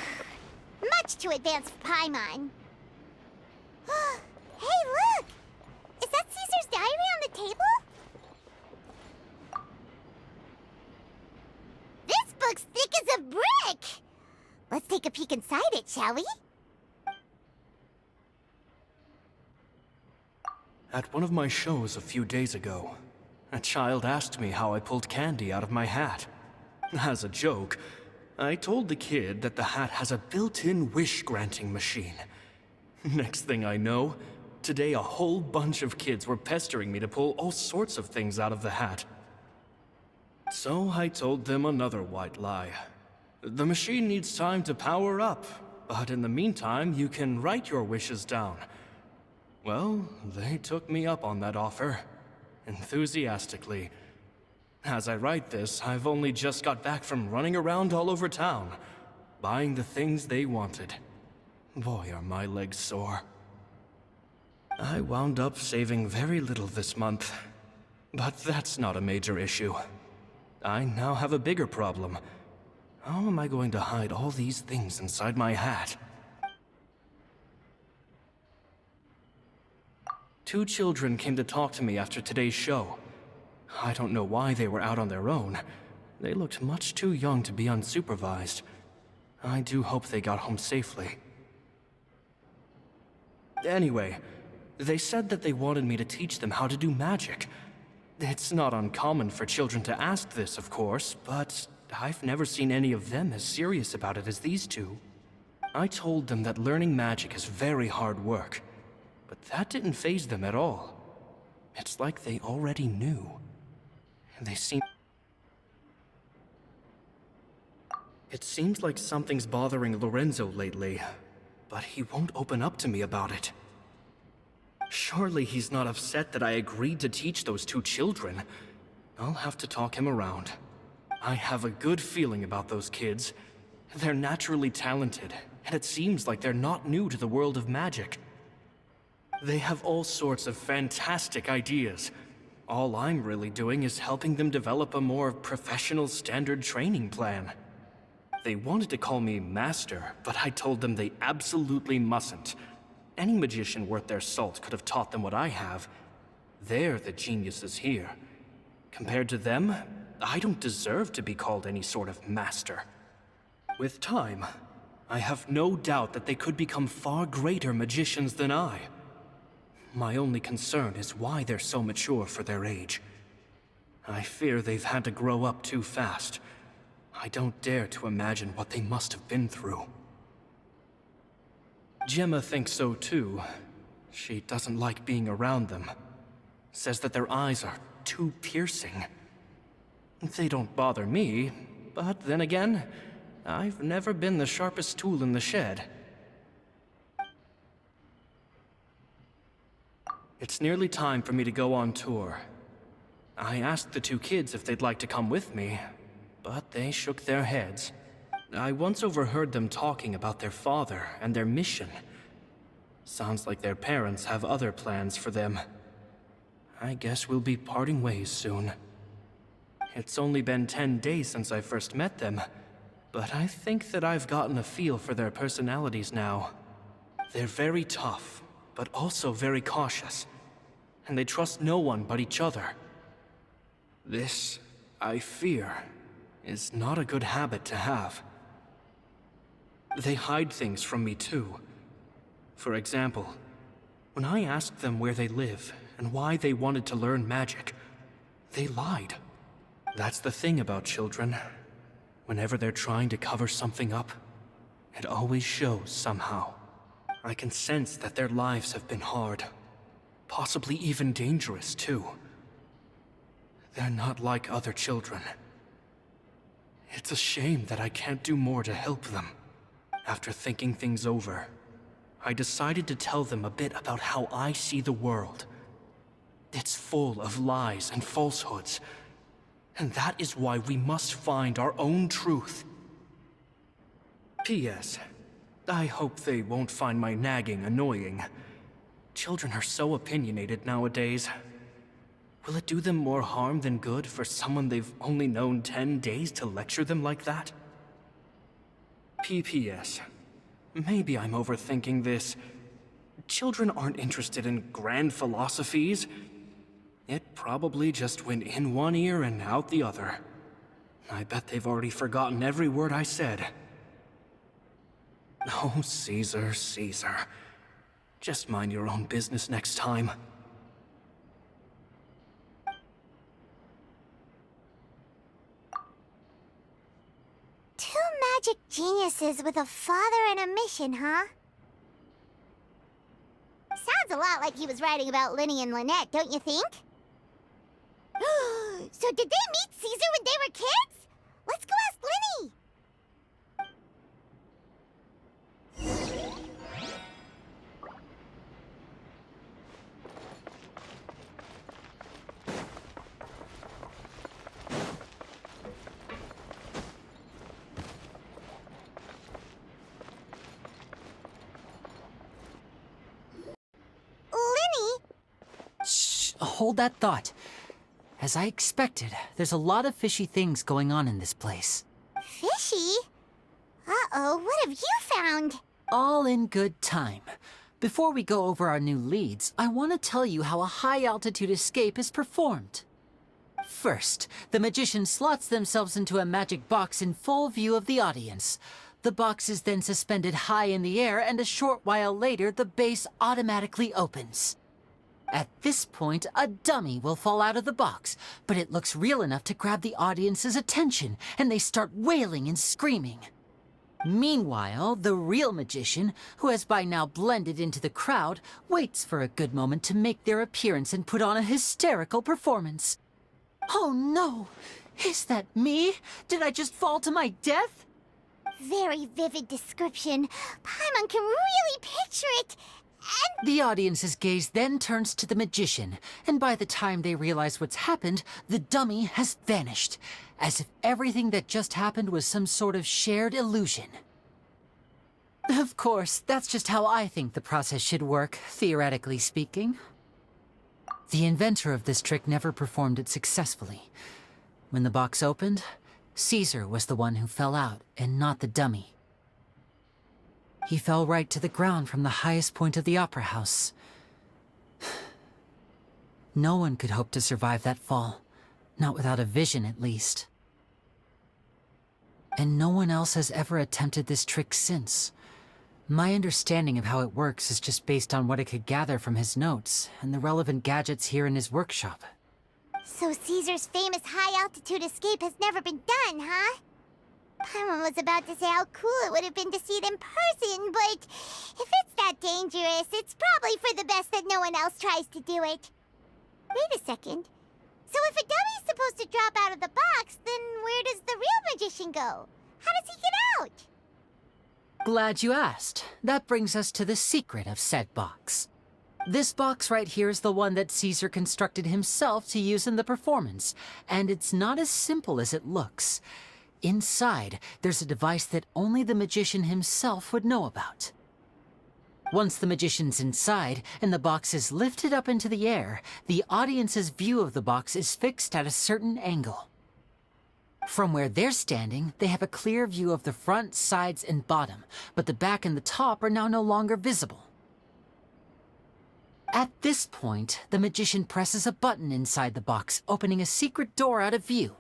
Much too advanced for Paimon. Hey, look! Is that Caesar's diary on the table? This book's thick as a brick! Let's take a peek inside it, shall we? At one of my shows a few days ago, a child asked me how I pulled candy out of my hat. As a joke, I told the kid that the hat has a built-in wish-granting machine, Next thing I know, today a whole bunch of kids were pestering me to pull all sorts of things out of the hat. So I told them another white lie. The machine needs time to power up, but in the meantime, you can write your wishes down. Well, they took me up on that offer, enthusiastically. As I write this, I've only just got back from running around all over town, buying the things they wanted. Boy, are my legs sore. I wound up saving very little this month, but that's not a major issue. I now have a bigger problem. How am I going to hide all these things inside my hat? 2 children came to talk to me after today's show. I don't know why they were out on their own. They looked much too young to be unsupervised. I do hope they got home safely. Anyway, they said that they wanted me to teach them how to do magic. It's not uncommon for children to ask this, of course, but I've never seen any of them as serious about it as these 2. I told them that learning magic is very hard work, but that didn't faze them at all. It's like they already knew. It seems like something's bothering Lorenzo lately, but he won't open up to me about it. Surely he's not upset that I agreed to teach those 2 children. I'll have to talk him around. I have a good feeling about those kids. They're naturally talented, and it seems like they're not new to the world of magic. They have all sorts of fantastic ideas. All I'm really doing is helping them develop a more professional standard training plan. They wanted to call me Master, but I told them they absolutely mustn't. Any magician worth their salt could have taught them what I have. They're the geniuses here. Compared to them, I don't deserve to be called any sort of master. With time, I have no doubt that they could become far greater magicians than I. My only concern is why they're so mature for their age. I fear they've had to grow up too fast. I don't dare to imagine what they must have been through. Gemma thinks so too. She doesn't like being around them. Says that their eyes are too piercing. They don't bother me, but then again, I've never been the sharpest tool in the shed. It's nearly time for me to go on tour. I asked the 2 kids if they'd like to come with me, but they shook their heads. I once overheard them talking about their father and their mission. Sounds like their parents have other plans for them. I guess we'll be parting ways soon. It's only been 10 days since I first met them, but I think that I've gotten a feel for their personalities now. They're very tough, but also very cautious, and they trust no one but each other. This, I fear, is not a good habit to have. They hide things from me too. For example, when I asked them where they live and why they wanted to learn magic, they lied. That's the thing about children. Whenever they're trying to cover something up, it always shows somehow. I can sense that their lives have been hard, possibly even dangerous too. They're not like other children. It's a shame that I can't do more to help them. After thinking things over, I decided to tell them a bit about how I see the world. It's full of lies and falsehoods, and that is why we must find our own truth. P.S. I hope they won't find my nagging annoying. Children are so opinionated nowadays. Will it do them more harm than good for someone they've only known 10 days to lecture them like that? P.P.S. Maybe I'm overthinking this. Children aren't interested in grand philosophies. It probably just went in one ear and out the other. I bet they've already forgotten every word I said. Oh, Caesar, Caesar. Just mind your own business next time. Two magic geniuses with a father and a mission, huh? Sounds a lot like he was writing about Lyney and Lynette, don't you think? So did they meet Caesar when they were kids? Let's go ask Lyney! Lyney? Shh, hold that thought. As I expected, there's a lot of fishy things going on in this place. Fishy? Uh-oh, what have you found? All in good time. Before we go over our new leads, I want to tell you how a high-altitude escape is performed. First, the magician slots themselves into a magic box in full view of the audience. The box is then suspended high in the air, and a short while later, the base automatically opens. At this point, a dummy will fall out of the box, but it looks real enough to grab the audience's attention, and they start wailing and screaming. Meanwhile, the real magician, who has by now blended into the crowd, waits for a good moment to make their appearance and put on a hysterical performance. Oh no! Is that me? Did I just fall to my death? Very vivid description. Paimon can really picture it. And the audience's gaze then turns to the magician, and by the time they realize what's happened, the dummy has vanished, as if everything that just happened was some sort of shared illusion. Of course, that's just how I think the process should work, theoretically speaking. The inventor of this trick never performed it successfully. When the box opened, Caesar was the one who fell out, and not the dummy. He fell right to the ground from the highest point of the opera house. No one could hope to survive that fall, not without a vision at least. And no one else has ever attempted this trick since. My understanding of how it works is just based on what I could gather from his notes and the relevant gadgets here in his workshop. so Caesar's famous high-altitude escape has never been done, huh? Paimon was about to say how cool it would have been to see it in person, but if it's that dangerous, it's probably for the best that no one else tries to do it. Wait a second. So if a dummy's supposed to drop out of the box, then where does the real magician go? How does he get out? Glad you asked. That brings us to the secret of said box. This box right here is the one that Caesar constructed himself to use in the performance, and it's not as simple as it looks. Inside, there's a device that only the magician himself would know about. Once the magician's inside and the box is lifted up into the air, the audience's view of the box is fixed at a certain angle. From where they're standing, they have a clear view of the front, sides, and bottom, but the back and the top are now no longer visible. At this point, the magician presses a button inside the box, opening a secret door out of view.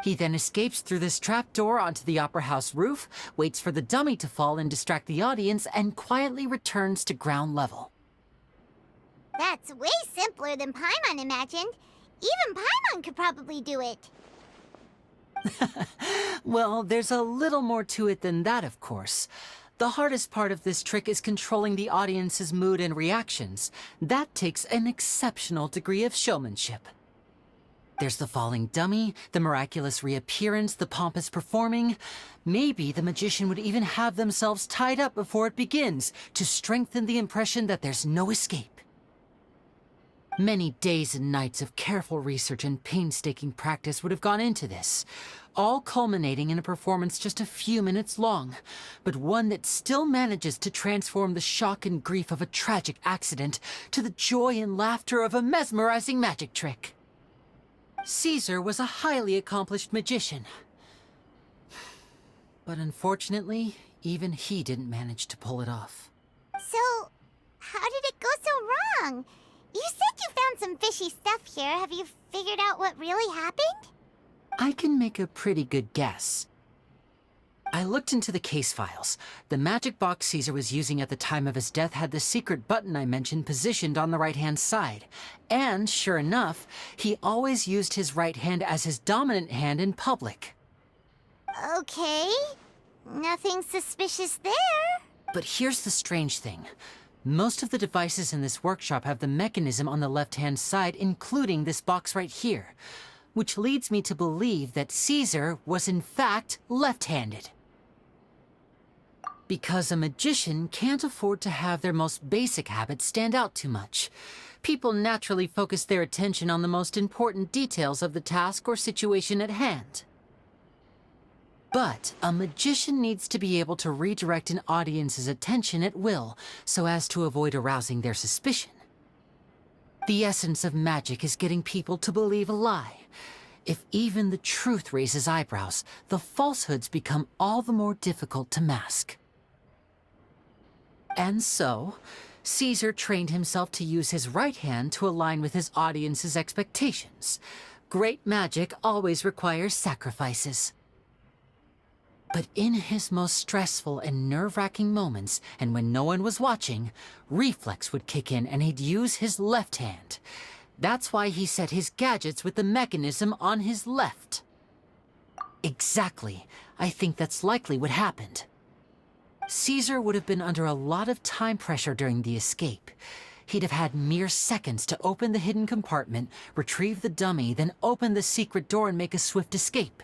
He then escapes through this trapdoor onto the opera house roof, waits for the dummy to fall and distract the audience, and quietly returns to ground level. That's way simpler than Paimon imagined. Even Paimon could probably do it. Well, there's a little more to it than that, of course. The hardest part of this trick is controlling the audience's mood and reactions. That takes an exceptional degree of showmanship. There's the falling dummy, the miraculous reappearance, the pompous performing. Maybe the magician would even have themselves tied up before it begins to strengthen the impression that there's no escape. Many days and nights of careful research and painstaking practice would have gone into this, all culminating in a performance just a few minutes long, but one that still manages to transform the shock and grief of a tragic accident to the joy and laughter of a mesmerizing magic trick. Caesar was a highly accomplished magician. But unfortunately, even he didn't manage to pull it off. So, how did it go so wrong? You said you found some fishy stuff here. Have you figured out what really happened? I can make a pretty good guess. I looked into the case files. The magic box Caesar was using at the time of his death had the secret button I mentioned positioned on the right-hand side. And, sure enough, he always used his right hand as his dominant hand in public. Okay. Nothing suspicious there. But here's the strange thing. Most of the devices in this workshop have the mechanism on the left-hand side, including this box right here, which leads me to believe that Caesar was in fact left-handed. Because a magician can't afford to have their most basic habits stand out too much. People naturally focus their attention on the most important details of the task or situation at hand. But a magician needs to be able to redirect an audience's attention at will, so as to avoid arousing their suspicion. The essence of magic is getting people to believe a lie. If even the truth raises eyebrows, the falsehoods become all the more difficult to mask. And so, Caesar trained himself to use his right hand to align with his audience's expectations. Great magic always requires sacrifices. But in his most stressful and nerve-wracking moments, and when no one was watching, reflex would kick in and he'd use his left hand. That's why he set his gadgets with the mechanism on his left. Exactly. I think that's likely what happened. Caesar would have been under a lot of time pressure during the escape. He'd have had mere seconds to open the hidden compartment, retrieve the dummy, then open the secret door and make a swift escape.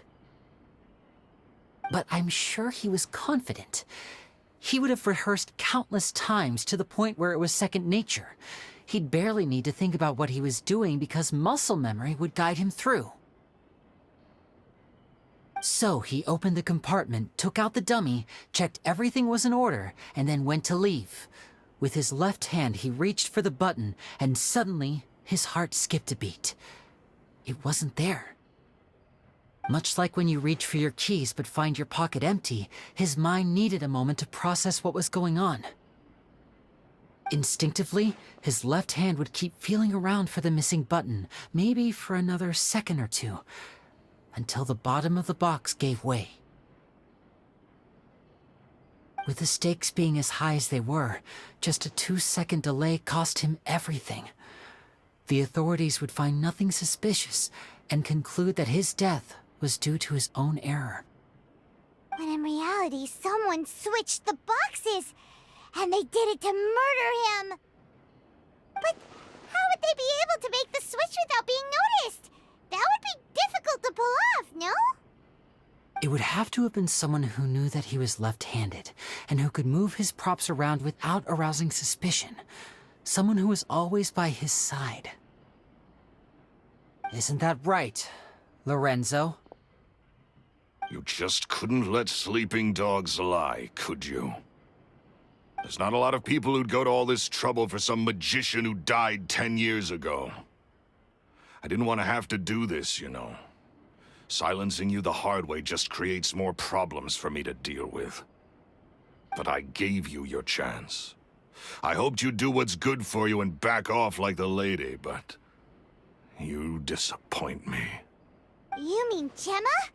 But I'm sure he was confident. He would have rehearsed countless times to the point where it was second nature. He'd barely need to think about what he was doing because muscle memory would guide him through. So he opened the compartment, took out the dummy, checked everything was in order, and then went to leave. With his left hand, he reached for the button, and suddenly, his heart skipped a beat. It wasn't there. Much like when you reach for your keys but find your pocket empty, his mind needed a moment to process what was going on. Instinctively, his left hand would keep feeling around for the missing button, maybe for another second or two, until the bottom of the box gave way. With the stakes being as high as they were, just a 2-second delay cost him everything. The authorities would find nothing suspicious and conclude that his death was due to his own error. When in reality, someone switched the boxes, and they did it to murder him. But how would they be able to make the switch without being noticed? That would be difficult to pull off, no? It would have to have been someone who knew that he was left-handed, and who could move his props around without arousing suspicion. Someone who was always by his side. Isn't that right, Lorenzo? You just couldn't let sleeping dogs lie, could you? There's not a lot of people who'd go to all this trouble for some magician who died 10 years ago. I didn't want to have to do this, you know. Silencing you the hard way just creates more problems for me to deal with. But I gave you your chance. I hoped you'd do what's good for you and back off like the lady, but you disappoint me. You mean Gemma?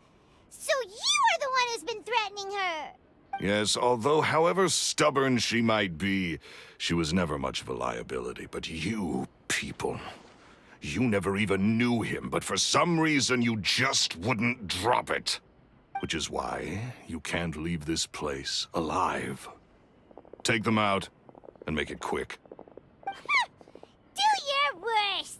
So you are the one who's been threatening her! Yes, although however stubborn she might be, she was never much of a liability. But you people, you never even knew him, but for some reason you just wouldn't drop it. Which is why you can't leave this place alive. Take them out, and make it quick. Do your worst!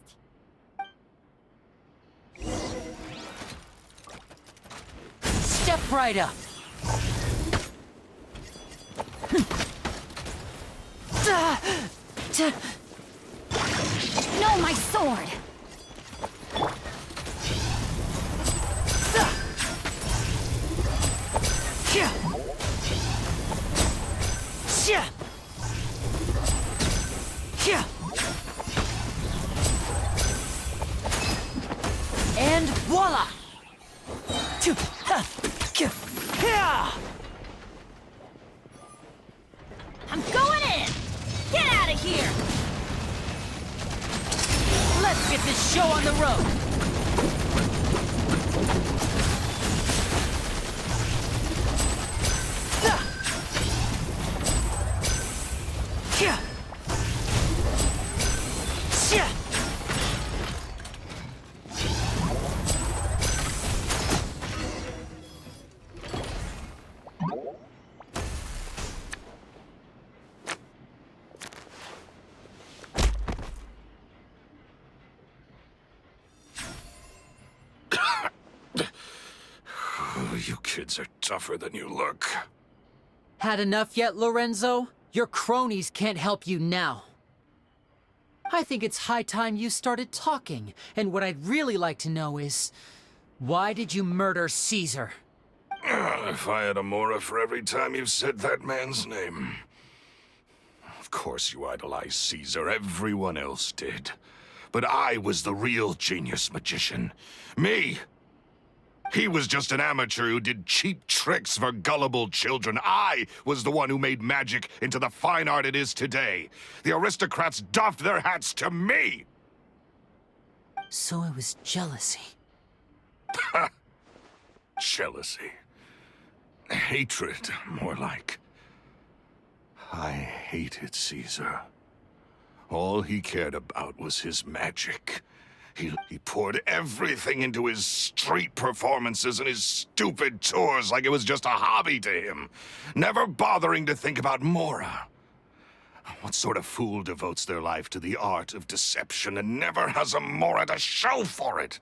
Step right up! No, my sword! And voila! I'm going in! Get out of here! Let's get this show on the road! kids are tougher than you look. Had enough yet, Lorenzo? Your cronies can't help you now. I think it's high time you started talking, and what I'd really like to know is, why did you murder Caesar? If I had a Mora for every time you've said that man's name. Of course you idolized Caesar, everyone else did. But I was the real genius magician. Me! He was just an amateur who did cheap tricks for gullible children. I was the one who made magic into the fine art it is today. The aristocrats doffed their hats to me! So it was jealousy. Jealousy. Hatred, more like. I hated Caesar. All he cared about was his magic. He poured everything into his street performances and his stupid tours like it was just a hobby to him, never bothering to think about Mora. What sort of fool devotes their life to the art of deception and never has a Mora to show for it?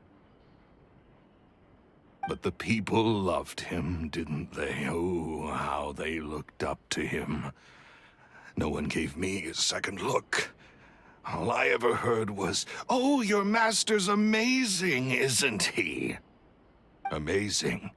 But the people loved him, didn't they? Oh, how they looked up to him. No one gave me a second look. All I ever heard was, "Oh, your master's amazing, isn't he?" Amazing.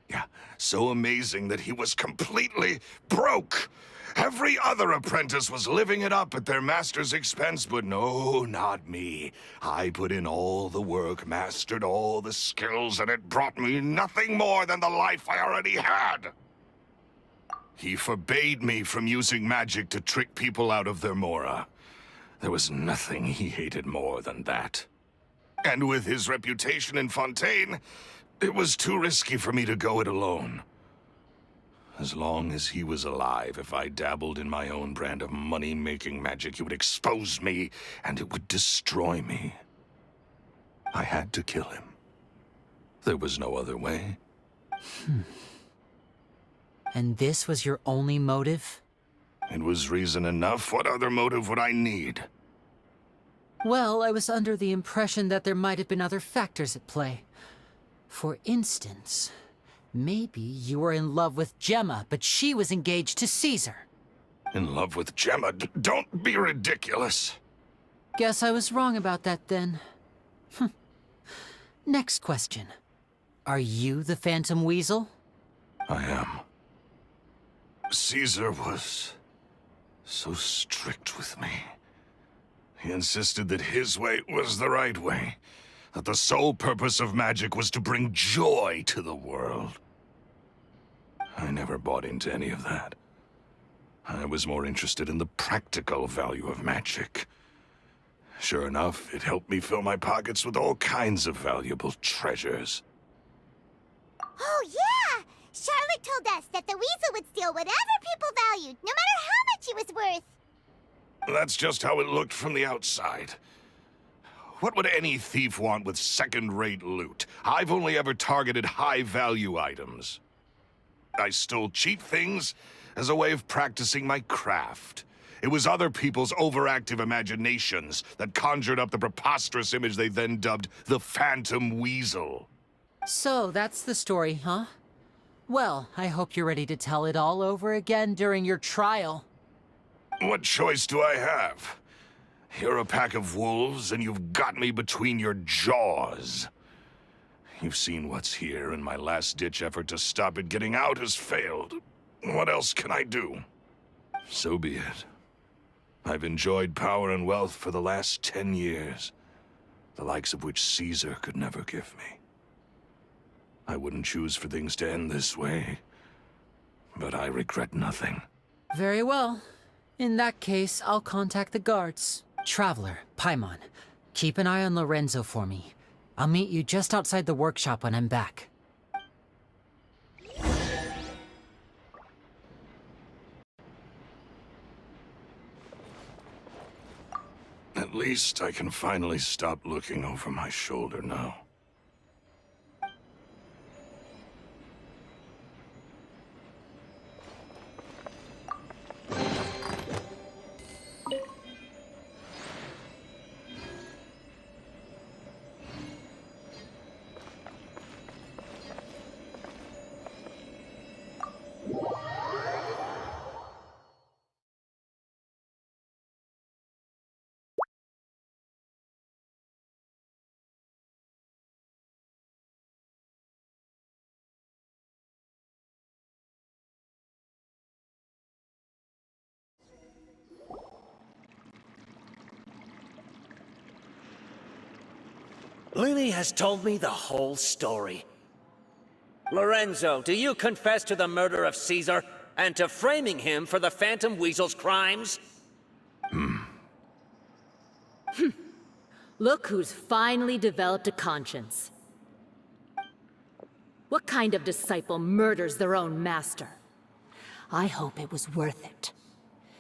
Yeah, so amazing that he was completely broke. Every other apprentice was living it up at their master's expense, but no, not me. I put in all the work, mastered all the skills, and it brought me nothing more than the life I already had. He forbade me from using magic to trick people out of their Mora. There was nothing he hated more than that. And with his reputation in Fontaine, it was too risky for me to go it alone. As long as he was alive, if I dabbled in my own brand of money-making magic, he would expose me, and it would destroy me. I had to kill him. There was no other way. And this was your only motive? It was reason enough. What other motive would I need? Well, I was under the impression that there might have been other factors at play. For instance, maybe you were in love with Gemma, but she was engaged to Caesar. In love with Gemma? Don't be ridiculous. Guess I was wrong about that then. Next question. Are you the Phantom Weasel? I am. Caesar was so strict with me. He insisted that his way was the right way, that the sole purpose of magic was to bring joy to the world. I never bought into any of that. I was more interested in the practical value of magic. Sure enough, it helped me fill my pockets with all kinds of valuable treasures. Oh, yeah! Charlotte told us that the weasel would steal whatever people valued, no matter how much it was worth. That's just how it looked from the outside. What would any thief want with second-rate loot? I've only ever targeted high-value items. I stole cheap things as a way of practicing my craft. It was other people's overactive imaginations that conjured up the preposterous image they then dubbed the Phantom Weasel. So, that's the story, huh? Well, I hope you're ready to tell it all over again during your trial. What choice do I have? You're a pack of wolves, and you've got me between your jaws. You've seen what's here, and my last-ditch effort to stop it getting out has failed. What else can I do? So be it. I've enjoyed power and wealth for the last 10 years, the likes of which Caesar could never give me. I wouldn't choose for things to end this way, but I regret nothing. Very well. In that case, I'll contact the guards. Traveler, Paimon, keep an eye on Lorenzo for me. I'll meet you just outside the workshop when I'm back. At least I can finally stop looking over my shoulder now. Lyney has told me the whole story. Lorenzo, do you confess to the murder of Caesar and to framing him for the Phantom Weasel's crimes? Look who's finally developed a conscience. What kind of disciple murders their own master? I hope it was worth it,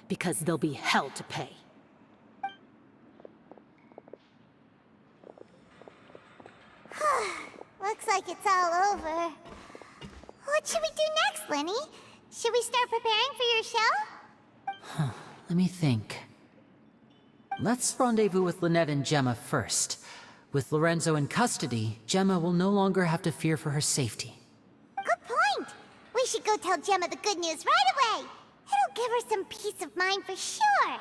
because there'll be hell to pay. Looks like it's all over. What should we do next, Lyney? Should we start preparing for your show? Let me think. Let's rendezvous with Lynette and Gemma first. With Lorenzo in custody, Gemma will no longer have to fear for her safety. Good point. We should go tell Gemma the good news right away. It'll give her some peace of mind for sure.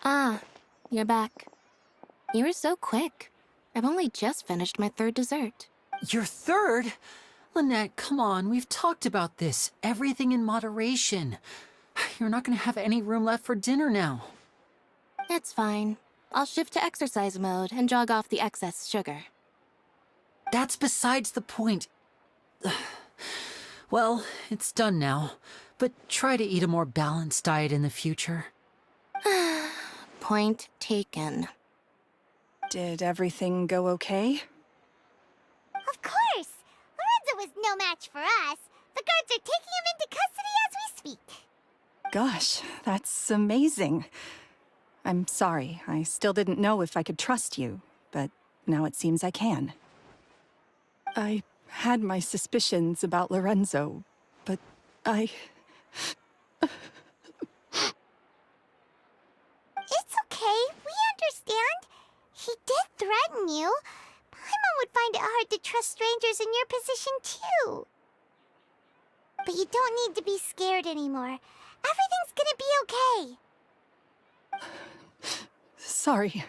Ah, you're back. You were so quick. I've only just finished my third dessert. Your third? Lynette, come on, we've talked about this. Everything in moderation. You're not gonna have any room left for dinner now. It's fine. I'll shift to exercise mode and jog off the excess sugar. That's besides the point. Well, it's done now, but try to eat a more balanced diet in the future. Point taken. Did everything go okay? Of course! Lorenzo was no match for us. The guards are taking him into custody as we speak. Gosh, that's amazing. I'm sorry, I still didn't know if I could trust you, but now it seems I can. I had my suspicions about Lorenzo, but It's okay, we understand. He did threaten you. Paimon would find it hard to trust strangers in your position, too. But you don't need to be scared anymore. Everything's gonna be okay. Sorry.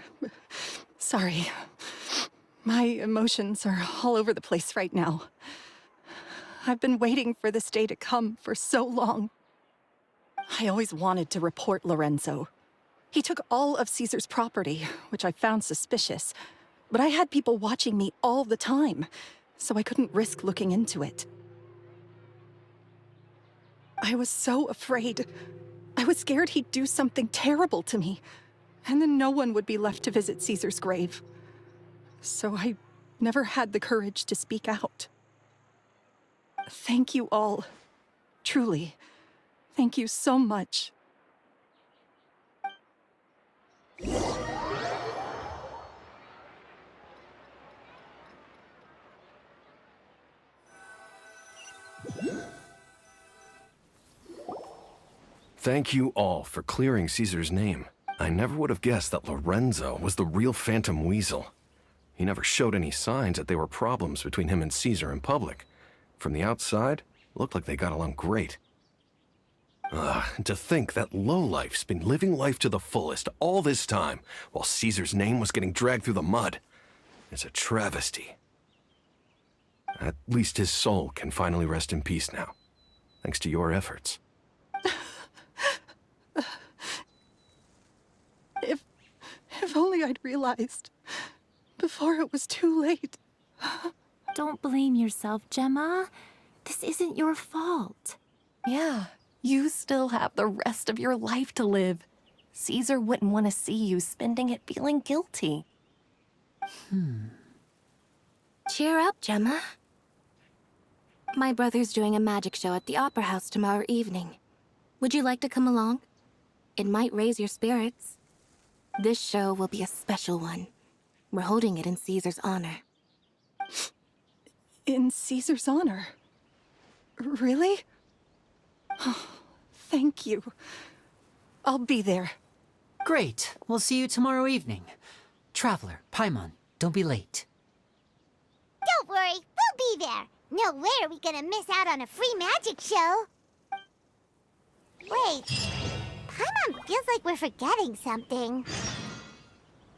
My emotions are all over the place right now. I've been waiting for this day to come for so long. I always wanted to report Lorenzo. He took all of Caesar's property, which I found suspicious, but I had people watching me all the time, so I couldn't risk looking into it. I was so afraid. I was scared he'd do something terrible to me, and then no one would be left to visit Caesar's grave. So I never had the courage to speak out. Thank you all. Truly. Thank you so much. Thank you all for clearing Caesar's name. I never would have guessed that Lorenzo was the real Phantom Weasel. He never showed any signs that there were problems between him and Caesar in public. From the outside, it looked like they got along great. And to think that lowlife's been living life to the fullest all this time, while Caesar's name was getting dragged through the mud. It's a travesty. At least his soul can finally rest in peace now, thanks to your efforts. If only I'd realized before it was too late. Don't blame yourself, Gemma. This isn't your fault. Yeah, you still have the rest of your life to live. Caesar wouldn't want to see you spending it feeling guilty. Cheer up, Gemma. My brother's doing a magic show at the Opera House tomorrow evening. Would you like to come along? It might raise your spirits. This show will be a special one. We're holding it in Caesar's honor. In Caesar's honor? Really? Oh, thank you. I'll be there. Great. We'll see you tomorrow evening. Traveler, Paimon, don't be late. Don't worry, we'll be there. No way are we gonna miss out on a free magic show. Wait, Paimon feels like we're forgetting something.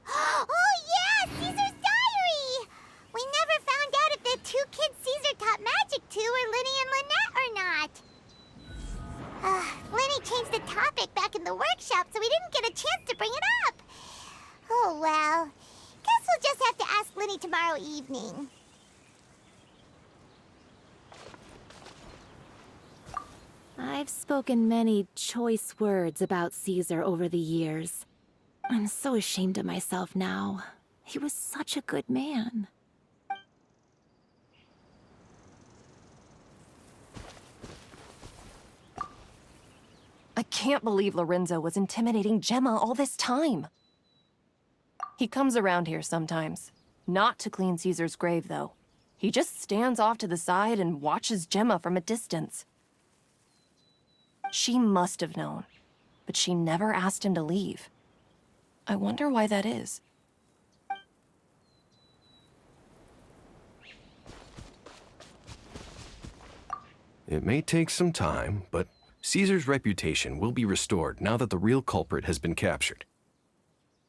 Oh yeah, Caesar's diary! We never found out if the two kids Caesar taught magic to were Lyney and Lynette or not. Lyney changed the topic back in the workshop, so we didn't get a chance to bring it up. Oh well, guess we'll just have to ask Lyney tomorrow evening. I've spoken many choice words about Caesar over the years. I'm so ashamed of myself now. He was such a good man. I can't believe Lorenzo was intimidating Gemma all this time. He comes around here sometimes. Not to clean Caesar's grave, though. He just stands off to the side and watches Gemma from a distance. She must have known, but she never asked him to leave. I wonder why that is. It may take some time, but Caesar's reputation will be restored now that the real culprit has been captured.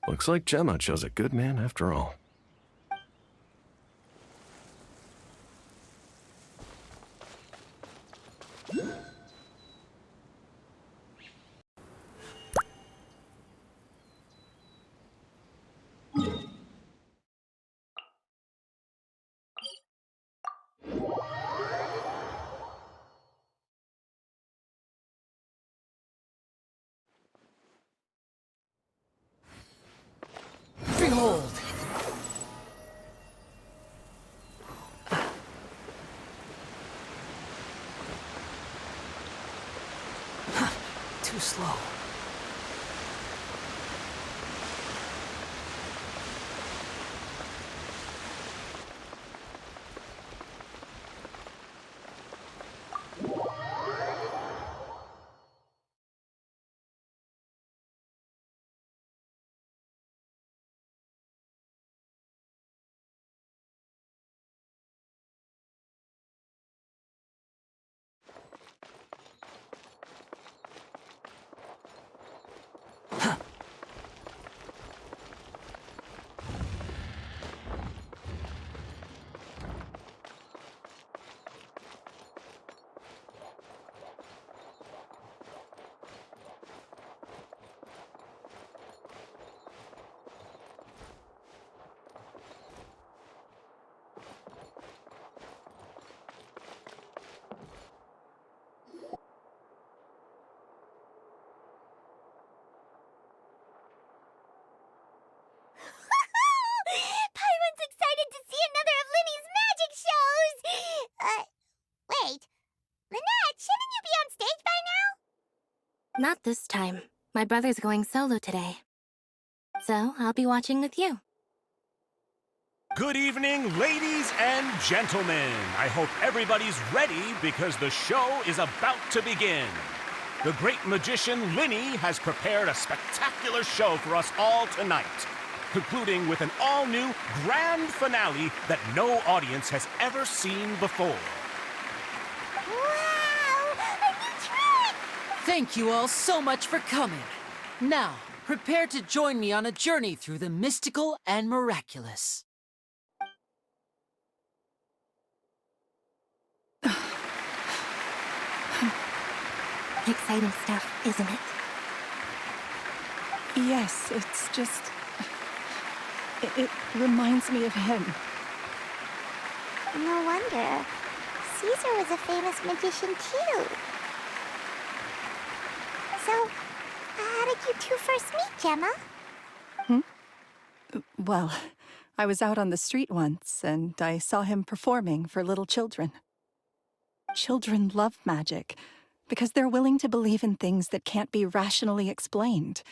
Looks like Gemma chose a good man after all. Behold! Too slow. Paimon's excited to see another of Lyney's magic shows! Wait. Lynette, shouldn't you be on stage by now? Not this time. My brother's going solo today. So, I'll be watching with you. Good evening, ladies and gentlemen. I hope everybody's ready because the show is about to begin. The great magician Lyney has prepared a spectacular show for us all tonight, concluding with an all-new grand finale that no audience has ever seen before. Wow! A new trick! Thank you all so much for coming. Now, prepare to join me on a journey through the mystical and miraculous. Exciting stuff, isn't it? Yes, it's just... It reminds me of him. No wonder. Caesar was a famous magician too. So, how did you two first meet, Gemma? Well, I was out on the street once, and I saw him performing for little children. Children love magic, because they're willing to believe in things that can't be rationally explained.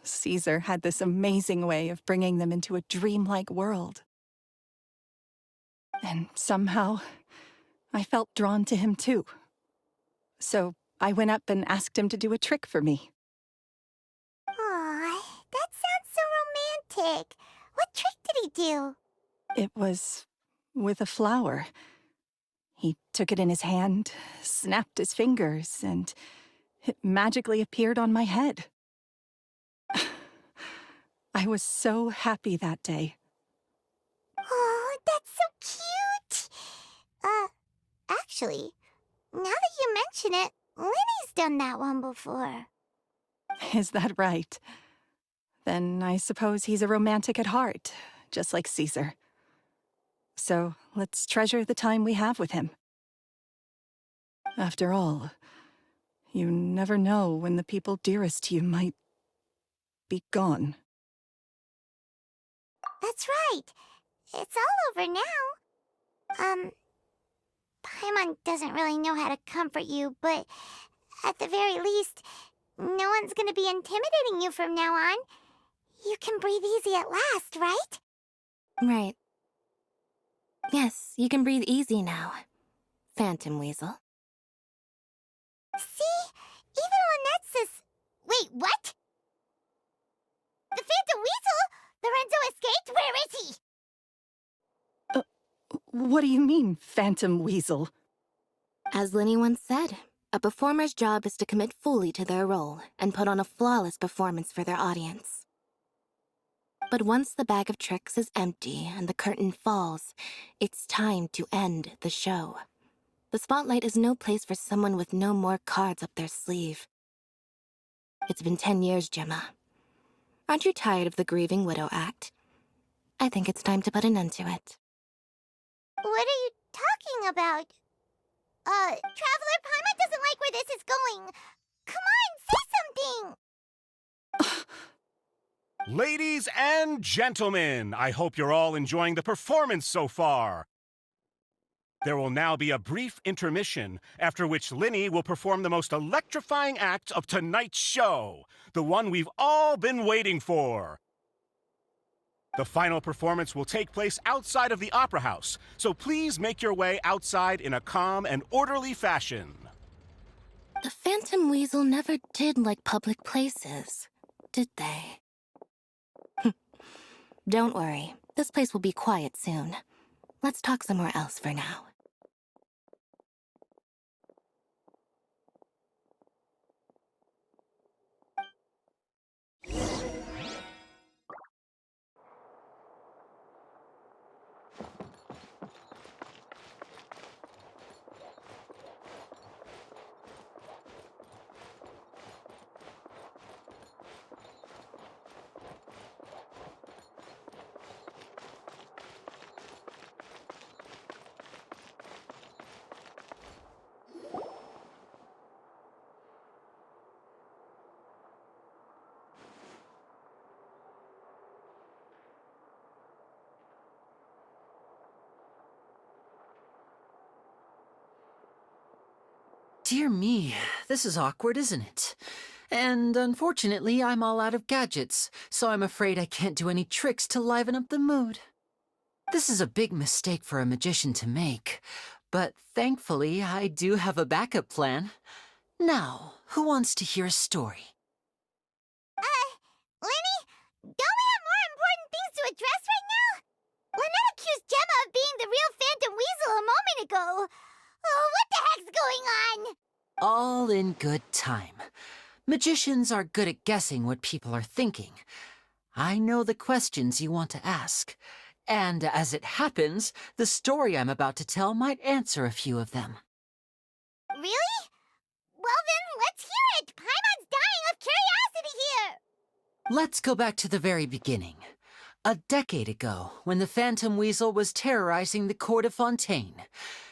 Caesar had this amazing way of bringing them into a dreamlike world. And somehow, I felt drawn to him too. So I went up and asked him to do a trick for me. Aw, that sounds so romantic. What trick did he do? It was with a flower. He took it in his hand, snapped his fingers, and it magically appeared on my head. I was so happy that day. Oh, that's so cute. Actually, now that you mention it, Lyney's done that one before. Is that right? Then I suppose he's a romantic at heart, just like Caesar. So let's treasure the time we have with him. After all, you never know when the people dearest to you might be gone. That's right. It's all over now. Paimon doesn't really know how to comfort you, but at the very least, no one's gonna be intimidating you from now on. You can breathe easy at last, right? Right. Yes, you can breathe easy now, Phantom Weasel. See? Even Lynette says... Wait, what? The Phantom Weasel? Lorenzo escaped? Where is he? What do you mean, Phantom Weasel? As Lyney once said, a performer's job is to commit fully to their role and put on a flawless performance for their audience. But once the bag of tricks is empty and the curtain falls, it's time to end the show. The spotlight is no place for someone with no more cards up their sleeve. It's been 10 years, Gemma. Aren't you tired of the grieving widow act? I think it's time to put an end to it. What are you talking about? Traveler, Paimon doesn't like where this is going. Come on, say something! Ladies and gentlemen, I hope you're all enjoying the performance so far. There will now be a brief intermission, after which Lyney will perform the most electrifying act of tonight's show, the one we've all been waiting for. The final performance will take place outside of the Opera House, so please make your way outside in a calm and orderly fashion. The Phantom Weasel never did like public places, did they? Don't worry, this place will be quiet soon. Let's talk somewhere else for now. Dear me, this is awkward, isn't it? And unfortunately, I'm all out of gadgets, so I'm afraid I can't do any tricks to liven up the mood. This is a big mistake for a magician to make, but thankfully, I do have a backup plan. Now, who wants to hear a story? Lyney, don't we have more important things to address right now? Lynette accused Gemma of being the real Phantom Weasel a moment ago. Oh, what the heck's going on? All in good time. Magicians are good at guessing what people are thinking. I know the questions you want to ask. And as it happens, the story I'm about to tell might answer a few of them. Really? Well then, let's hear it! Paimon's dying of curiosity here! Let's go back to the very beginning. A decade ago, when the Phantom Weasel was terrorizing the court of Fontaine.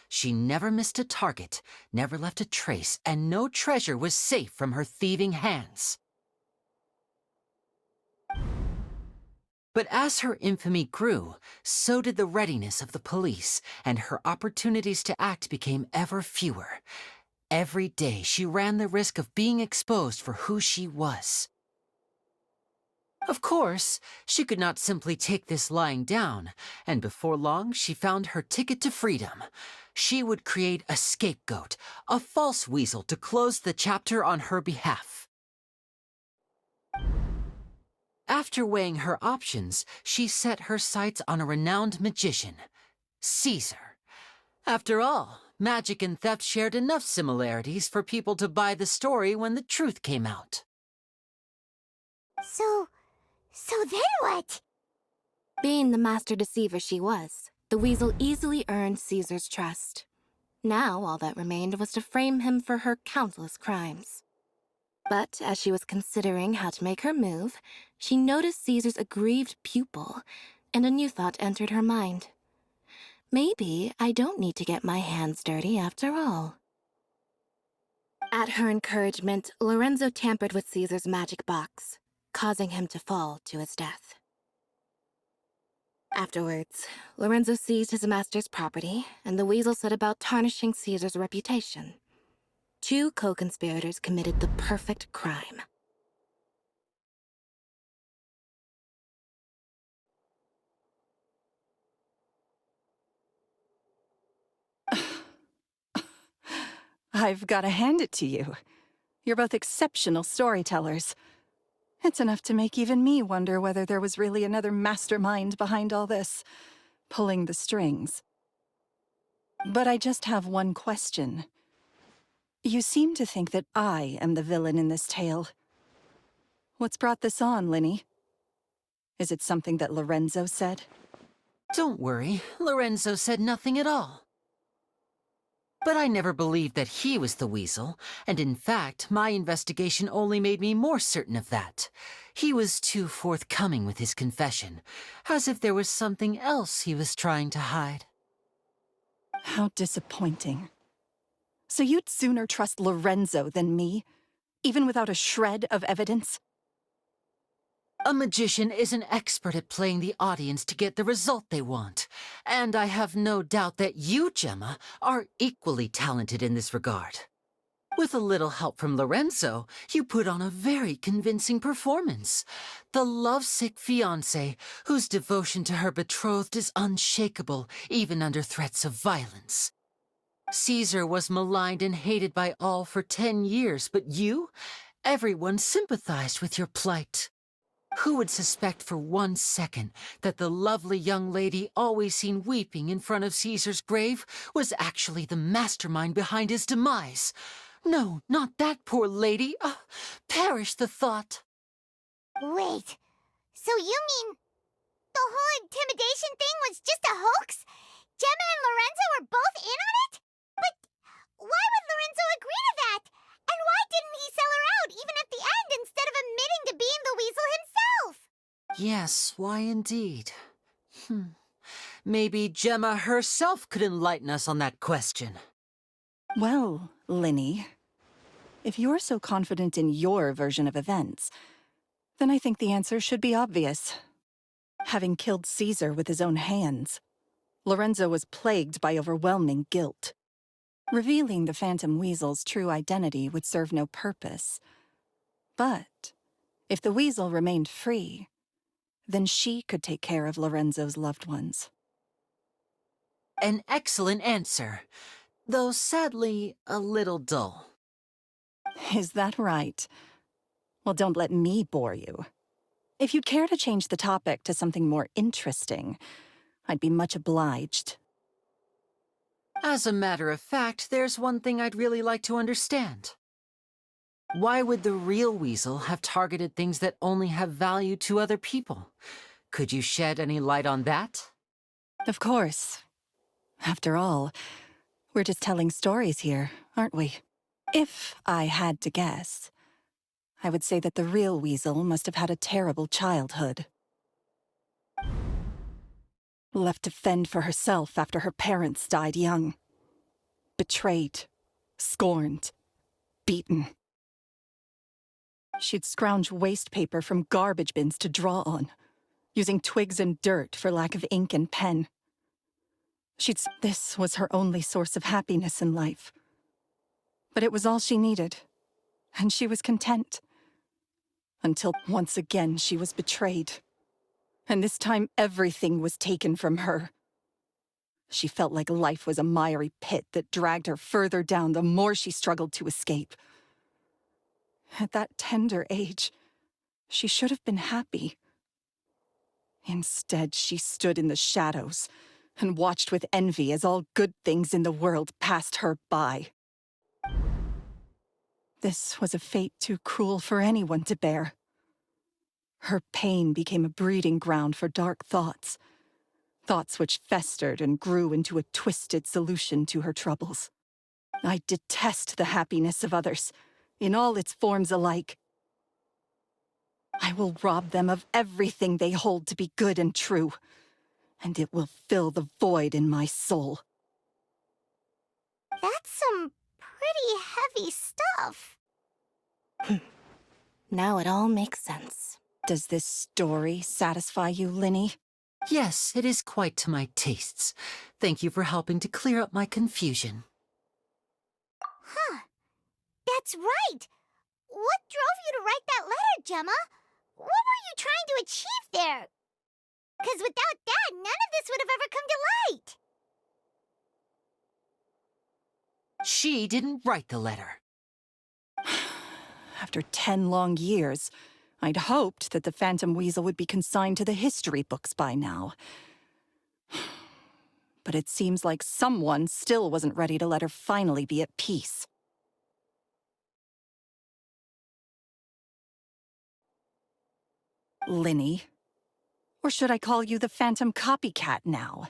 She never missed a target, never left a trace, and no treasure was safe from her thieving hands. But as her infamy grew, so did the readiness of the police, and her opportunities to act became ever fewer. Every day she ran the risk of being exposed for who she was. Of course, she could not simply take this lying down, and before long she found her ticket to freedom. She would create a scapegoat, a false weasel to close the chapter on her behalf. After weighing her options, she set her sights on a renowned magician, Caesar. After all, magic and theft shared enough similarities for people to buy the story when the truth came out. So then what? Being the master deceiver she was, the weasel easily earned Caesar's trust. Now all that remained was to frame him for her countless crimes. But as she was considering how to make her move, she noticed Caesar's aggrieved pupil, and a new thought entered her mind. Maybe I don't need to get my hands dirty after all. At her encouragement, Lorenzo tampered with Caesar's magic box, causing him to fall to his death. Afterwards, Lorenzo seized his master's property, and the weasel set about tarnishing Caesar's reputation. Two co-conspirators committed the perfect crime. I've got to hand it to you. You're both exceptional storytellers. It's enough to make even me wonder whether there was really another mastermind behind all this, pulling the strings. But I just have one question. You seem to think that I am the villain in this tale. What's brought this on, Lyney? Is it something that Lorenzo said? Don't worry, Lorenzo said nothing at all. But I never believed that he was the weasel, and in fact, my investigation only made me more certain of that. He was too forthcoming with his confession, as if there was something else he was trying to hide. How disappointing. So you'd sooner trust Lorenzo than me, even without a shred of evidence? A magician is an expert at playing the audience to get the result they want, and I have no doubt that you, Gemma, are equally talented in this regard. With a little help from Lorenzo, you put on a very convincing performance. The lovesick fiancé, whose devotion to her betrothed is unshakable, even under threats of violence. Caesar was maligned and hated by all for 10 years, but you? Everyone sympathized with your plight. Who would suspect for 1 second that the lovely young lady always seen weeping in front of Caesar's grave was actually the mastermind behind his demise? No, not that poor lady. Perish the thought. Wait, so you mean the whole intimidation thing was just a hoax? Gemma and Lorenzo were both in on it? But why would Lorenzo agree to that? And why didn't he sell her out even at the end instead of admitting to being the weasel himself? Yes, why indeed? Maybe Gemma herself could enlighten us on that question. Well, Lyney, if you're so confident in your version of events, then I think the answer should be obvious. Having killed Caesar with his own hands, Lorenzo was plagued by overwhelming guilt. Revealing the Phantom Weasel's true identity would serve no purpose. But if the Weasel remained free, then she could take care of Lorenzo's loved ones. An excellent answer, though sadly a little dull. Is that right? Well, don't let me bore you. If you'd care to change the topic to something more interesting, I'd be much obliged. As a matter of fact, there's one thing I'd really like to understand. Why would the real weasel have targeted things that only have value to other people? Could you shed any light on that? Of course. After all, we're just telling stories here, aren't we? If I had to guess, I would say that the real weasel must have had a terrible childhood. Left to fend for herself after her parents died young. Betrayed, scorned, beaten. She'd scrounge waste paper from garbage bins to draw on, using twigs and dirt for lack of ink and pen. This was her only source of happiness in life. But it was all she needed, and she was content. Until once again she was betrayed. And this time everything was taken from her. She felt like life was a miry pit that dragged her further down the more she struggled to escape. At that tender age, she should have been happy. Instead, she stood in the shadows and watched with envy as all good things in the world passed her by. This was a fate too cruel for anyone to bear. Her pain became a breeding ground for dark thoughts. Thoughts which festered and grew into a twisted solution to her troubles. I detest the happiness of others, in all its forms alike. I will rob them of everything they hold to be good and true, and it will fill the void in my soul. That's some pretty heavy stuff. Now it all makes sense. Does this story satisfy you, Lyney? Yes, it is quite to my tastes. Thank you for helping to clear up my confusion. Huh. That's right. What drove you to write that letter, Gemma? What were you trying to achieve there? 'Cause without that, none of this would have ever come to light. She didn't write the letter. After 10 long years, I'd hoped that the Phantom Weasel would be consigned to the history books by now. But it seems like someone still wasn't ready to let her finally be at peace. Lyney. Or should I call you the Phantom Copycat now?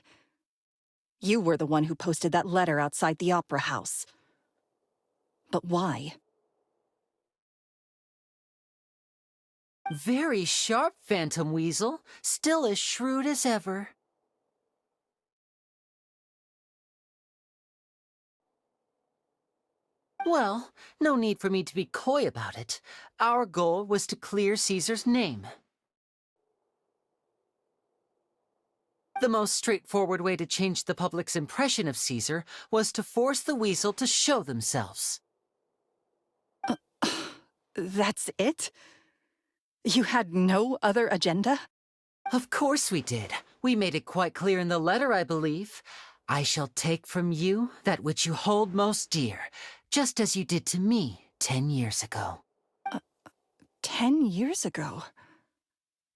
You were the one who posted that letter outside the Opera House. But why? Very sharp, Phantom Weasel. Still as shrewd as ever. Well, no need for me to be coy about it. Our goal was to clear Caesar's name. The most straightforward way to change the public's impression of Caesar was to force the Weasel to show themselves. That's it? You had no other agenda? Of course we did. We made it quite clear in the letter, I believe. I shall take from you that which you hold most dear, just as you did to me 10 years ago. 10 years ago?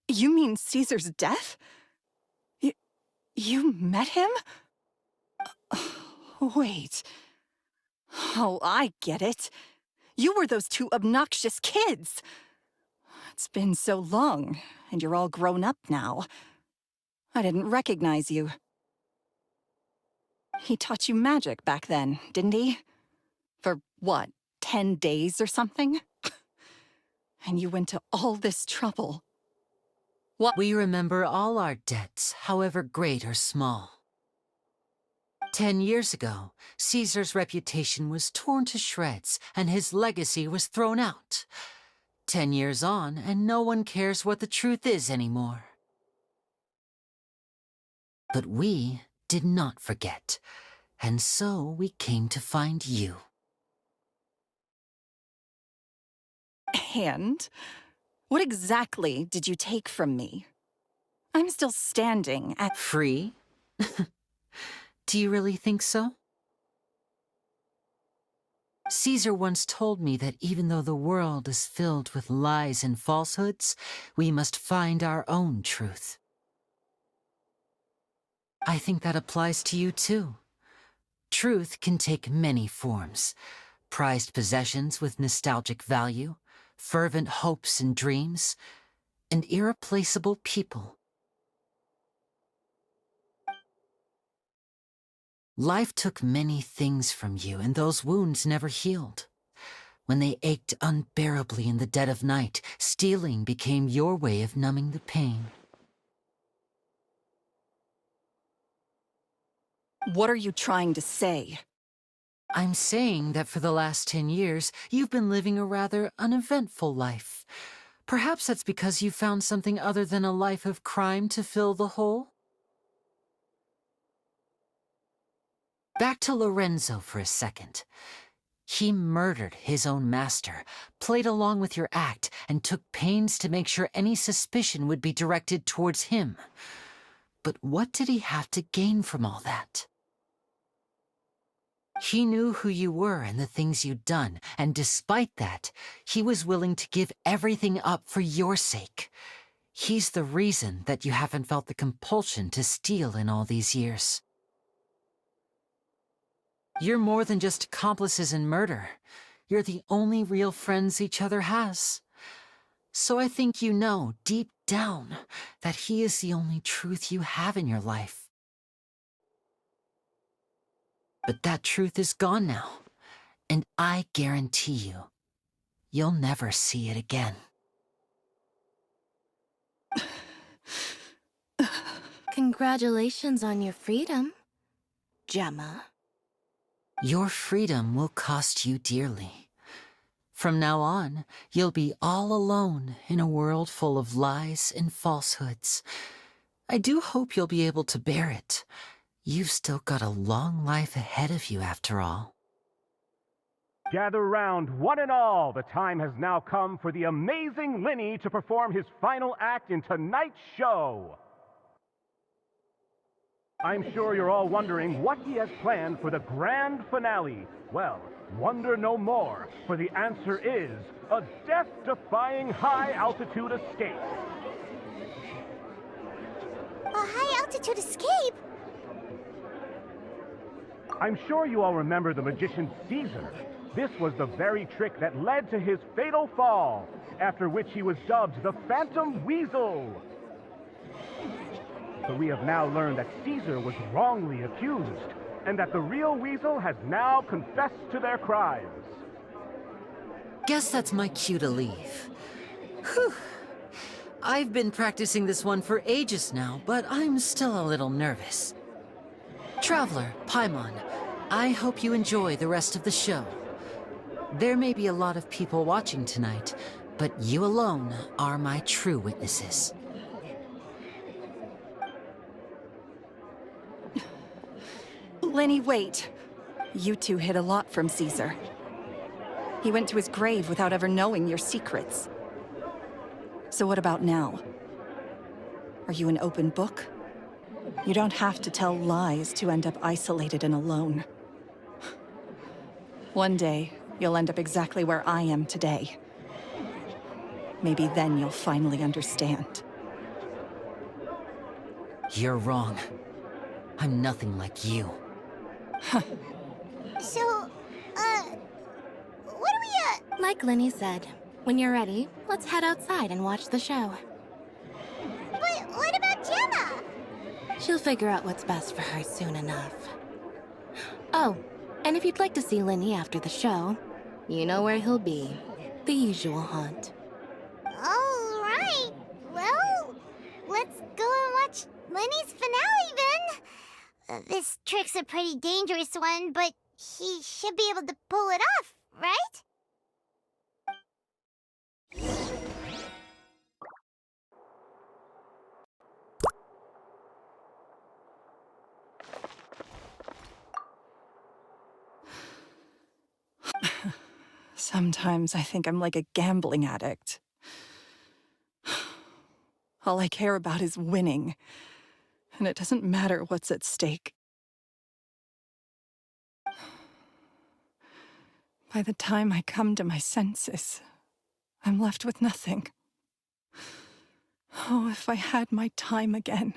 You mean Caesar's death? You met him? Wait. Oh, I get it. You were those two obnoxious kids. It's been so long, and you're all grown up now. I didn't recognize you. He taught you magic back then, didn't he? For what, 10 days or something? And you went to all this trouble. What? We remember all our debts, however great or small. 10 years ago, Caesar's reputation was torn to shreds, and his legacy was thrown out. 10 years on, and no one cares what the truth is anymore. But we did not forget, and so we came to find you. And? What exactly did you take from me? I'm still standing at— Free? Do you really think so? Caesar once told me that even though the world is filled with lies and falsehoods, we must find our own truth. I think that applies to you too. Truth can take many forms. Prized possessions with nostalgic value, fervent hopes and dreams, and irreplaceable people. Life took many things from you, and those wounds never healed. When they ached unbearably in the dead of night, stealing became your way of numbing the pain. What are you trying to say? I'm saying that for the last 10 years, you've been living a rather uneventful life. Perhaps that's because you found something other than a life of crime to fill the hole? Back to Lorenzo for a second. He murdered his own master, played along with your act, and took pains to make sure any suspicion would be directed towards him. But what did he have to gain from all that? He knew who you were and the things you'd done, and despite that, he was willing to give everything up for your sake. He's the reason that you haven't felt the compulsion to steal in all these years. You're more than just accomplices in murder. You're the only real friends each other has. So I think you know, deep down, that he is the only truth you have in your life. But that truth is gone now, and I guarantee you, you'll never see it again. Congratulations on your freedom, Gemma. Your freedom will cost you dearly. From now on, you'll be all alone in a world full of lies and falsehoods. I do hope you'll be able to bear it. You've still got a long life ahead of you, after all. Gather round, one and all. The time has now come for the amazing Lyney to perform his final act in tonight's show. I'm sure you're all wondering what he has planned for the grand finale. Well, wonder no more, for the answer is a death-defying high-altitude escape. A high-altitude escape? I'm sure you all remember the magician Caesar. This was the very trick that led to his fatal fall, after which he was dubbed the Phantom Weasel. But we have now learned that Caesar was wrongly accused, and that the real Weasel has now confessed to their crimes. Guess that's my cue to leave. Whew. I've been practicing this one for ages now, but I'm still a little nervous. Traveler, Paimon, I hope you enjoy the rest of the show. There may be a lot of people watching tonight, but you alone are my true witnesses. Lyney, wait. You two hid a lot from Caesar. He went to his grave without ever knowing your secrets. So what about now? Are you an open book? You don't have to tell lies to end up isolated and alone. One day, you'll end up exactly where I am today. Maybe then you'll finally understand. You're wrong. I'm nothing like you. So, what do we, Like Lyney said, when you're ready, let's head outside and watch the show. But what about Gemma? She'll figure out what's best for her soon enough. Oh, and if you'd like to see Lyney after the show, you know where he'll be. The usual haunt. All right. Well, let's go and watch Lyney's finale then. This trick's a pretty dangerous one, but he should be able to pull it off, right? Sometimes I think I'm like a gambling addict. All I care about is winning, and it doesn't matter what's at stake. By the time I come to my senses, I'm left with nothing. Oh, if I had my time again.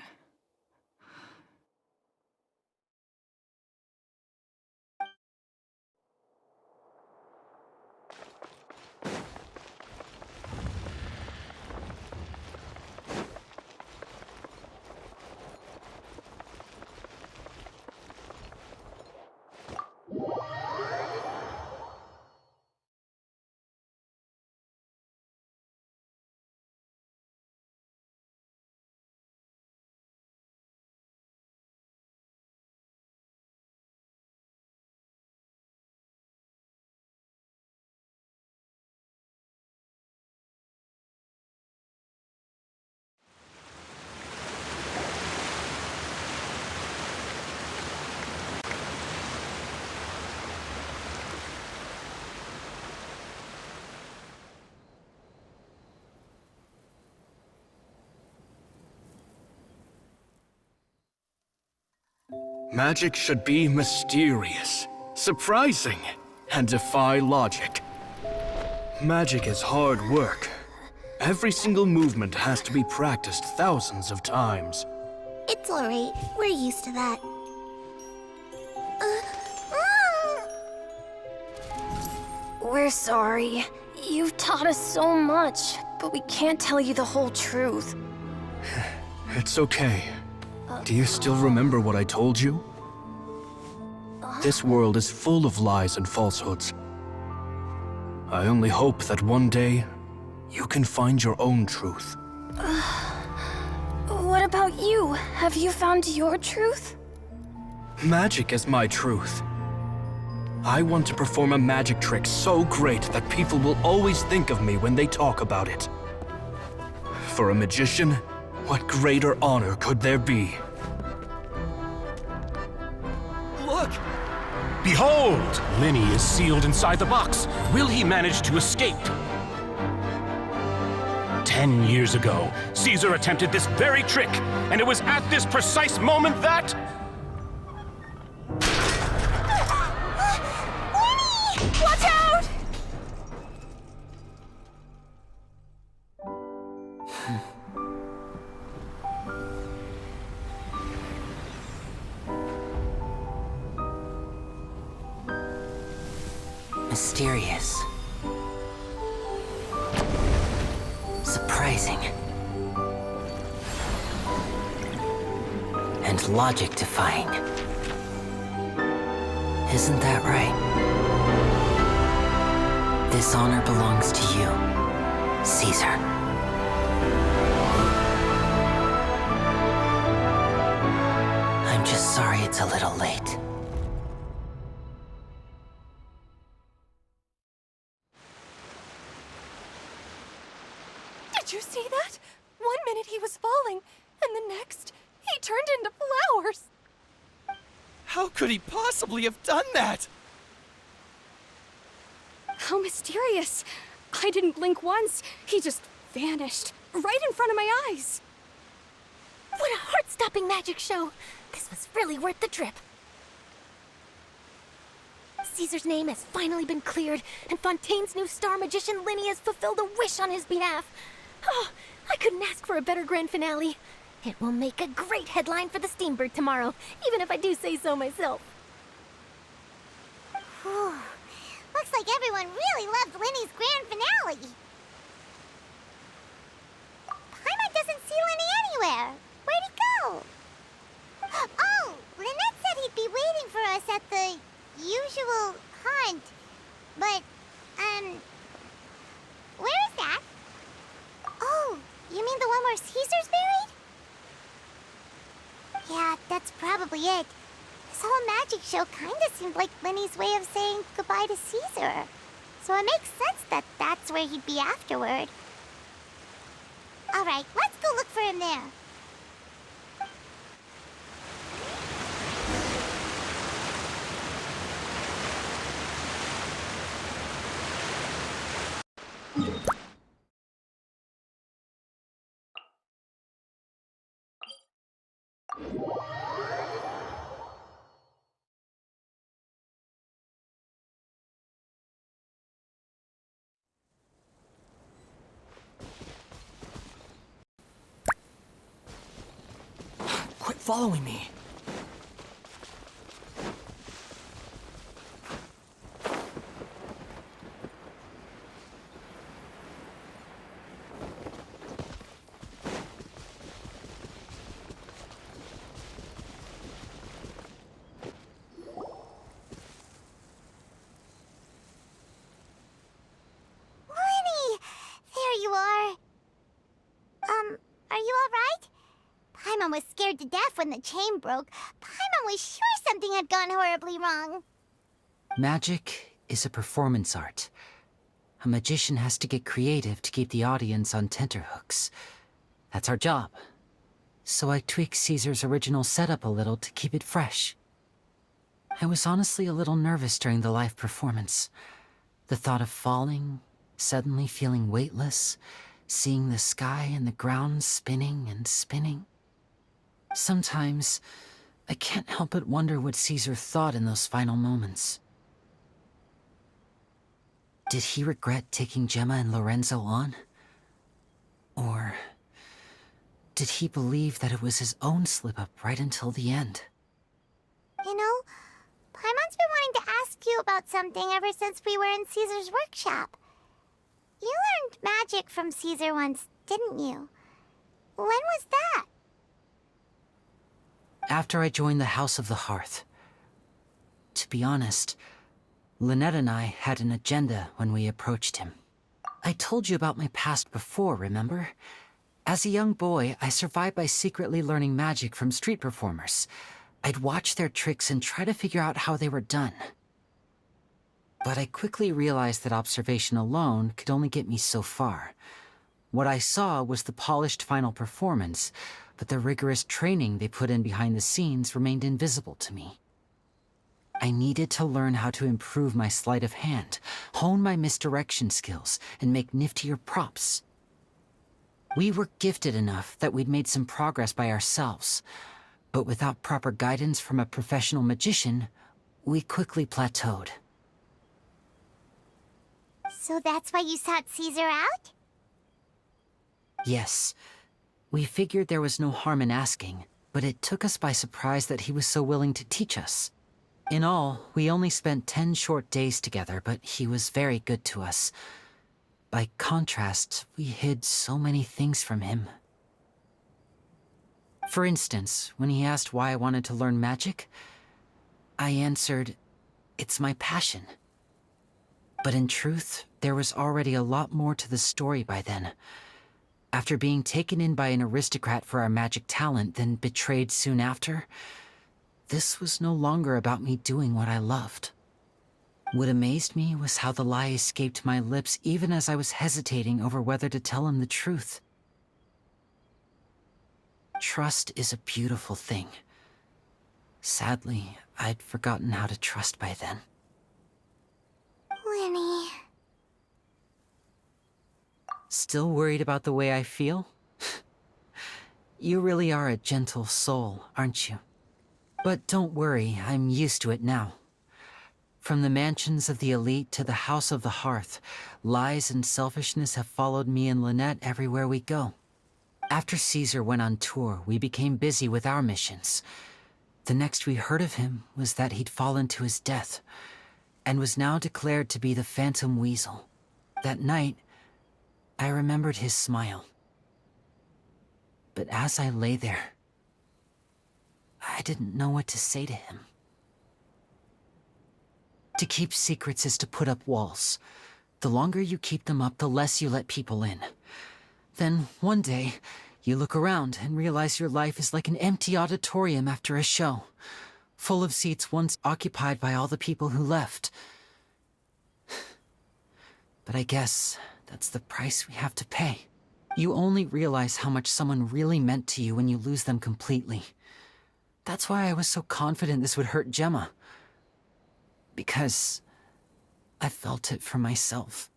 Magic should be mysterious, surprising, and defy logic. Magic is hard work, Every single movement has to be practiced thousands of times. It's alright. We're used to that. We're sorry. You've taught us so much, but we can't tell you the whole truth. It's okay. Do you still remember what I told you? This world is full of lies and falsehoods. I only hope that one day, you can find your own truth. What about you? Have you found your truth? Magic is my truth. I want to perform a magic trick so great that people will always think of me when they talk about it. For a magician, what greater honor could there be? Look! Behold! Lyney is sealed inside the box. Will he manage to escape? 10 years ago, Caesar attempted this very trick, and it was at this precise moment that... Watch out! Mysterious. Surprising. And logic-defying. Isn't that right? This honor belongs to you, Caesar. I'm just sorry it's a little late. Did you see that? 1 minute he was falling, and the next, he turned into flowers. How could he possibly have done that? How mysterious. I didn't blink once. He just vanished, right in front of my eyes. What a heart-stopping magic show. This was really worth the trip. Caesar's name has finally been cleared, and Fontaine's new star magician Lyney has fulfilled a wish on his behalf. Oh, I couldn't ask for a better grand finale. It will make a great headline for the Steambird tomorrow, even if I do say so myself. Whew. Looks like everyone really loved Lyney's grand finale. Paimon doesn't see Lyney anywhere. Where'd he go? Oh, Lynette said he'd be waiting for us at the usual hunt. But, where is that? Oh, you mean the one where Caesar's buried? Yeah, that's probably it. This whole magic show kinda seemed like Lyney's way of saying goodbye to Caesar. So it makes sense that that's where he'd be afterward. Alright, let's go look for him there. Quit following me. Lyney! There you are. Are you alright? Paimon was scared to death when the chain broke. Paimon was sure something had gone horribly wrong. Magic is a performance art. A magician has to get creative to keep the audience on tenterhooks. That's our job. So I tweaked Caesar's original setup a little to keep it fresh. I was honestly a little nervous during the live performance. The thought of falling, suddenly feeling weightless, seeing the sky and the ground spinning and spinning. Sometimes, I can't help but wonder what Caesar thought in those final moments. Did he regret taking Gemma and Lorenzo on? Or did he believe that it was his own slip-up right until the end? You know, Paimon's been wanting to ask you about something ever since we were in Caesar's workshop. You learned magic from Caesar once, didn't you? When was that? After I joined the House of the Hearth. To be honest, Lynette and I had an agenda when we approached him. I told you about my past before, remember? As a young boy, I survived by secretly learning magic from street performers. I'd watch their tricks and try to figure out how they were done. But I quickly realized that observation alone could only get me so far. What I saw was the polished final performance, but the rigorous training they put in behind the scenes remained invisible to me. I needed to learn how to improve my sleight of hand, hone my misdirection skills, and make niftier props. We were gifted enough that we'd made some progress by ourselves, but without proper guidance from a professional magician, we quickly plateaued. So that's why you sought Caesar out? Yes. We figured there was no harm in asking, but it took us by surprise that he was so willing to teach us. In all, we only spent 10 short days together, but he was very good to us. By contrast, we hid so many things from him. For instance, when he asked why I wanted to learn magic, I answered, "It's my passion." But in truth, there was already a lot more to the story by then. After being taken in by an aristocrat for our magic talent, then betrayed soon after, this was no longer about me doing what I loved. What amazed me was how the lie escaped my lips even as I was hesitating over whether to tell him the truth. Trust is a beautiful thing. Sadly, I'd forgotten how to trust by then. Lyney. Still worried about the way I feel? You really are a gentle soul, aren't you? But don't worry, I'm used to it now. From the mansions of the elite to the House of the Hearth, lies and selfishness have followed me and Lynette everywhere we go. After Caesar went on tour, we became busy with our missions. The next we heard of him was that he'd fallen to his death, and was now declared to be the Phantom Weasel. That night, I remembered his smile. But as I lay there, I didn't know what to say to him. To keep secrets is to put up walls. The longer you keep them up, the less you let people in. Then, one day, you look around and realize your life is like an empty auditorium after a show, full of seats once occupied by all the people who left. But I guess that's the price we have to pay. You only realize how much someone really meant to you when you lose them completely. That's why I was so confident this would hurt Gemma. Because I felt it for myself.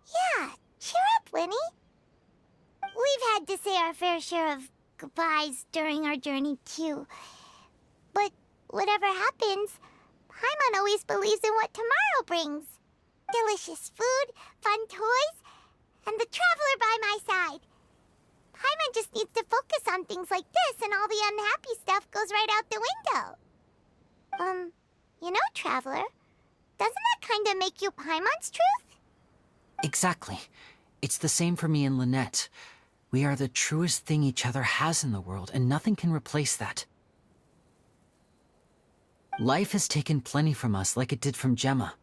Yeah, cheer up, Lyney. We've had to say our fair share of goodbyes during our journey, too. But whatever happens, Paimon always believes in what tomorrow brings. Delicious food, fun toys, and the Traveler by my side. Paimon just needs to focus on things like this, and all the unhappy stuff goes right out the window. You know, Traveler, doesn't that kind of make you Paimon's truth? Exactly. It's the same for me and Lynette. We are the truest thing each other has in the world, and nothing can replace that. Life has taken plenty from us, like it did from Gemma.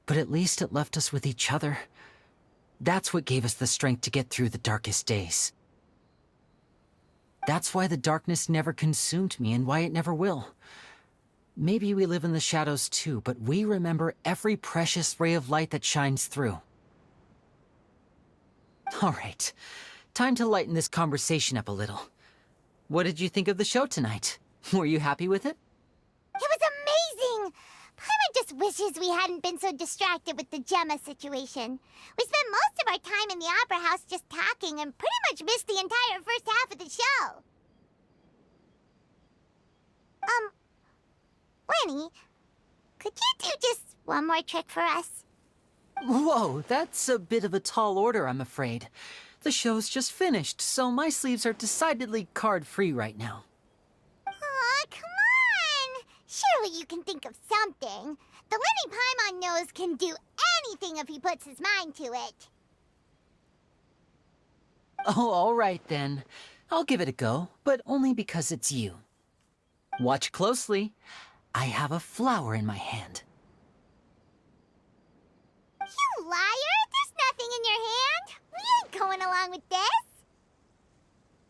But at least it left us with each other. That's what gave us the strength to get through the darkest days. That's why the darkness never consumed me, and why it never will. Maybe we live in the shadows too, but we remember every precious ray of light that shines through. All right, time to lighten this conversation up a little. What did you think of the show tonight? Were you happy with it? It was amazing! Paimon just wishes we hadn't been so distracted with the Gemma situation. We spent most of our time in the Opera House just talking and pretty much missed the entire first half of the show. Lyney, could you do just one more trick for us? Whoa, that's a bit of a tall order, I'm afraid. The show's just finished, so my sleeves are decidedly card-free right now. Aw, come on! Surely you can think of something. The Lyney Paimon knows can do anything if he puts his mind to it. Oh, all right then. I'll give it a go, but only because it's you. Watch closely. I have a flower in my hand. You liar! There's nothing in your hand! We ain't going along with this!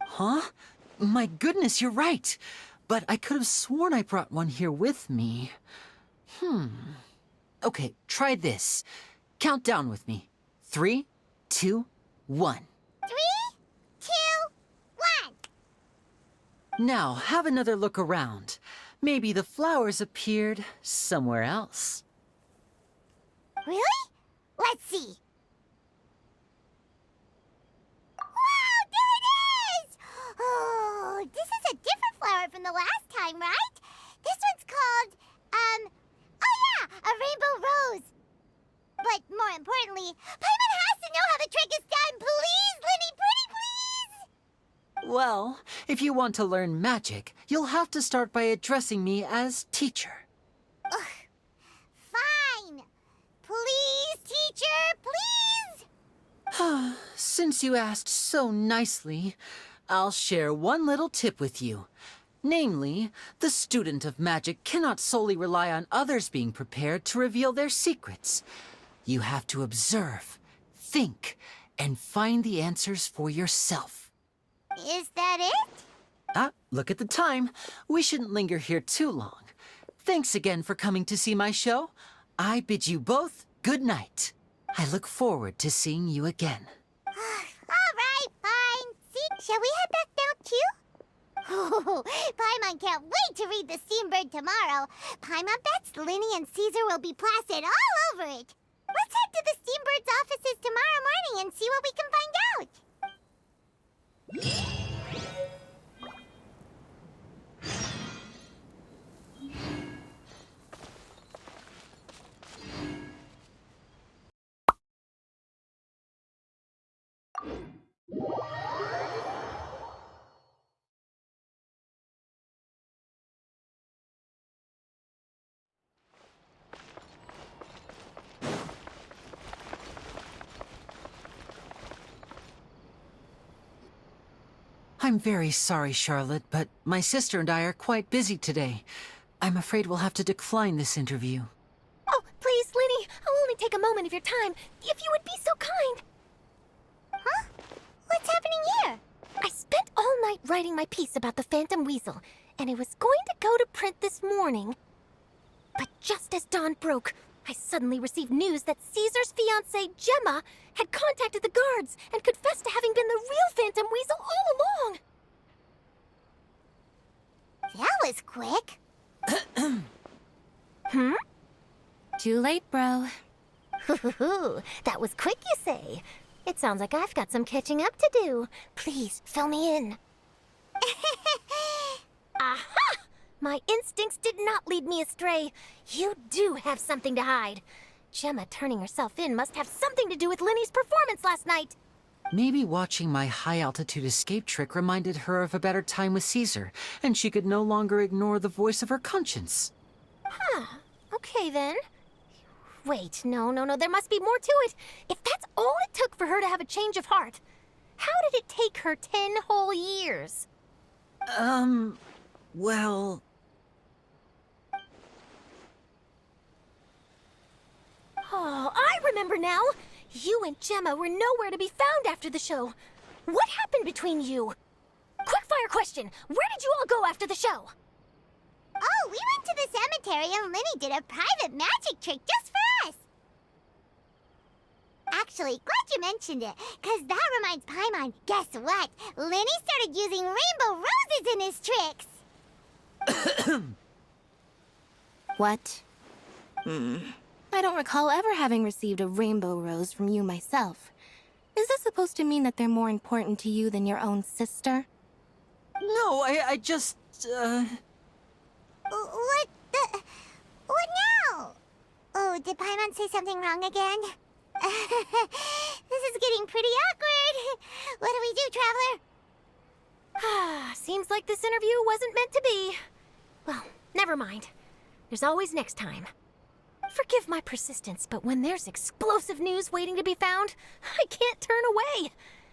Huh? My goodness, you're right. But I could have sworn I brought one here with me. Okay, try this. Count down with me. 3, 2, 1. 3, 2, 1. Now, have another look around. Maybe the flowers appeared somewhere else. Really? Let's see. Wow, there it is! Oh, this is a different flower from the last time, right? This one's called, oh yeah, a rainbow rose. But more importantly, Paimon has to know how the trick is done. Please, Lyney, pretty please! Well, if you want to learn magic, you'll have to start by addressing me as teacher. Ugh. Fine. Please, teacher, please! Since you asked so nicely, I'll share one little tip with you. Namely, the student of magic cannot solely rely on others being prepared to reveal their secrets. You have to observe, think, and find the answers for yourself. Is that it? Look at the time. We shouldn't linger here too long. Thanks again for coming to see my show. I bid you both good night. I look forward to seeing you again. All right, fine. See, shall we head back now, too? Oh, Paimon can't wait to read The Steambird tomorrow. Paimon bets Lyney and Caesar will be plastered all over it. Let's head to the Steambird's offices tomorrow morning and see what we can find out. I'm very sorry, Charlotte, but my sister and I are quite busy today. I'm afraid we'll have to decline this interview. Oh, please, Lyney, I'll only take a moment of your time, if you would be so kind. Huh? What's happening here? I spent all night writing my piece about the Phantom Weasel, and it was going to go to print this morning. But just as dawn broke, I suddenly received news that Caesar's fiancée, Gemma, had contacted the guards and confessed to having been the real Phantom Weasel all along. That was quick. Too late, bro. That was quick, you say? It sounds like I've got some catching up to do. Please, fill me in. Aha! My instincts did not lead me astray. You do have something to hide. Gemma turning herself in must have something to do with Lyney's performance last night. Maybe watching my high-altitude escape trick reminded her of a better time with Caesar, and she could no longer ignore the voice of her conscience. Huh. Okay, then. Wait, no, there must be more to it. If that's all it took for her to have a change of heart, how did it take her 10 whole years? Well... Oh, I remember now! You and Gemma were nowhere to be found after the show. What happened between you? Quickfire question! Where did you all go after the show? Oh, we went to the cemetery and Lyney did a private magic trick just for us. Actually, glad you mentioned it, because that reminds Paimon, guess what? Lyney started using rainbow roses in his tricks. What? I don't recall ever having received a rainbow rose from you myself. Is this supposed to mean that they're more important to you than your own sister? No, I just, What now? Oh, did Paimon say something wrong again? This is getting pretty awkward. What do we do, Traveler? Seems like this interview wasn't meant to be. Well, never mind. There's always next time. Forgive my persistence, but when there's explosive news waiting to be found, I can't turn away.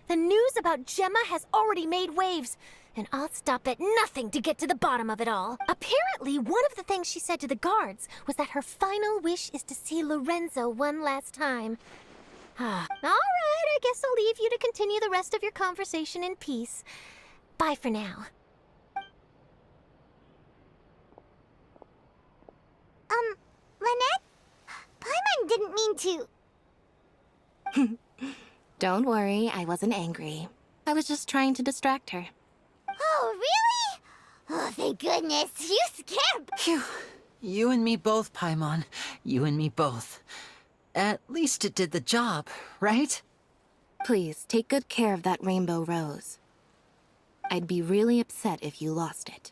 The news about Gemma has already made waves, and I'll stop at nothing to get to the bottom of it all. Apparently, one of the things she said to the guards was that her final wish is to see Lorenzo one last time. All right, I guess I'll leave you to continue the rest of your conversation in peace. Bye for now. Lynette? Paimon didn't mean to... Don't worry, I wasn't angry. I was just trying to distract her. Oh, really? Oh, thank goodness. You scared... Phew. You and me both, Paimon. You and me both. At least it did the job, right? Please, take good care of that rainbow rose. I'd be really upset if you lost it.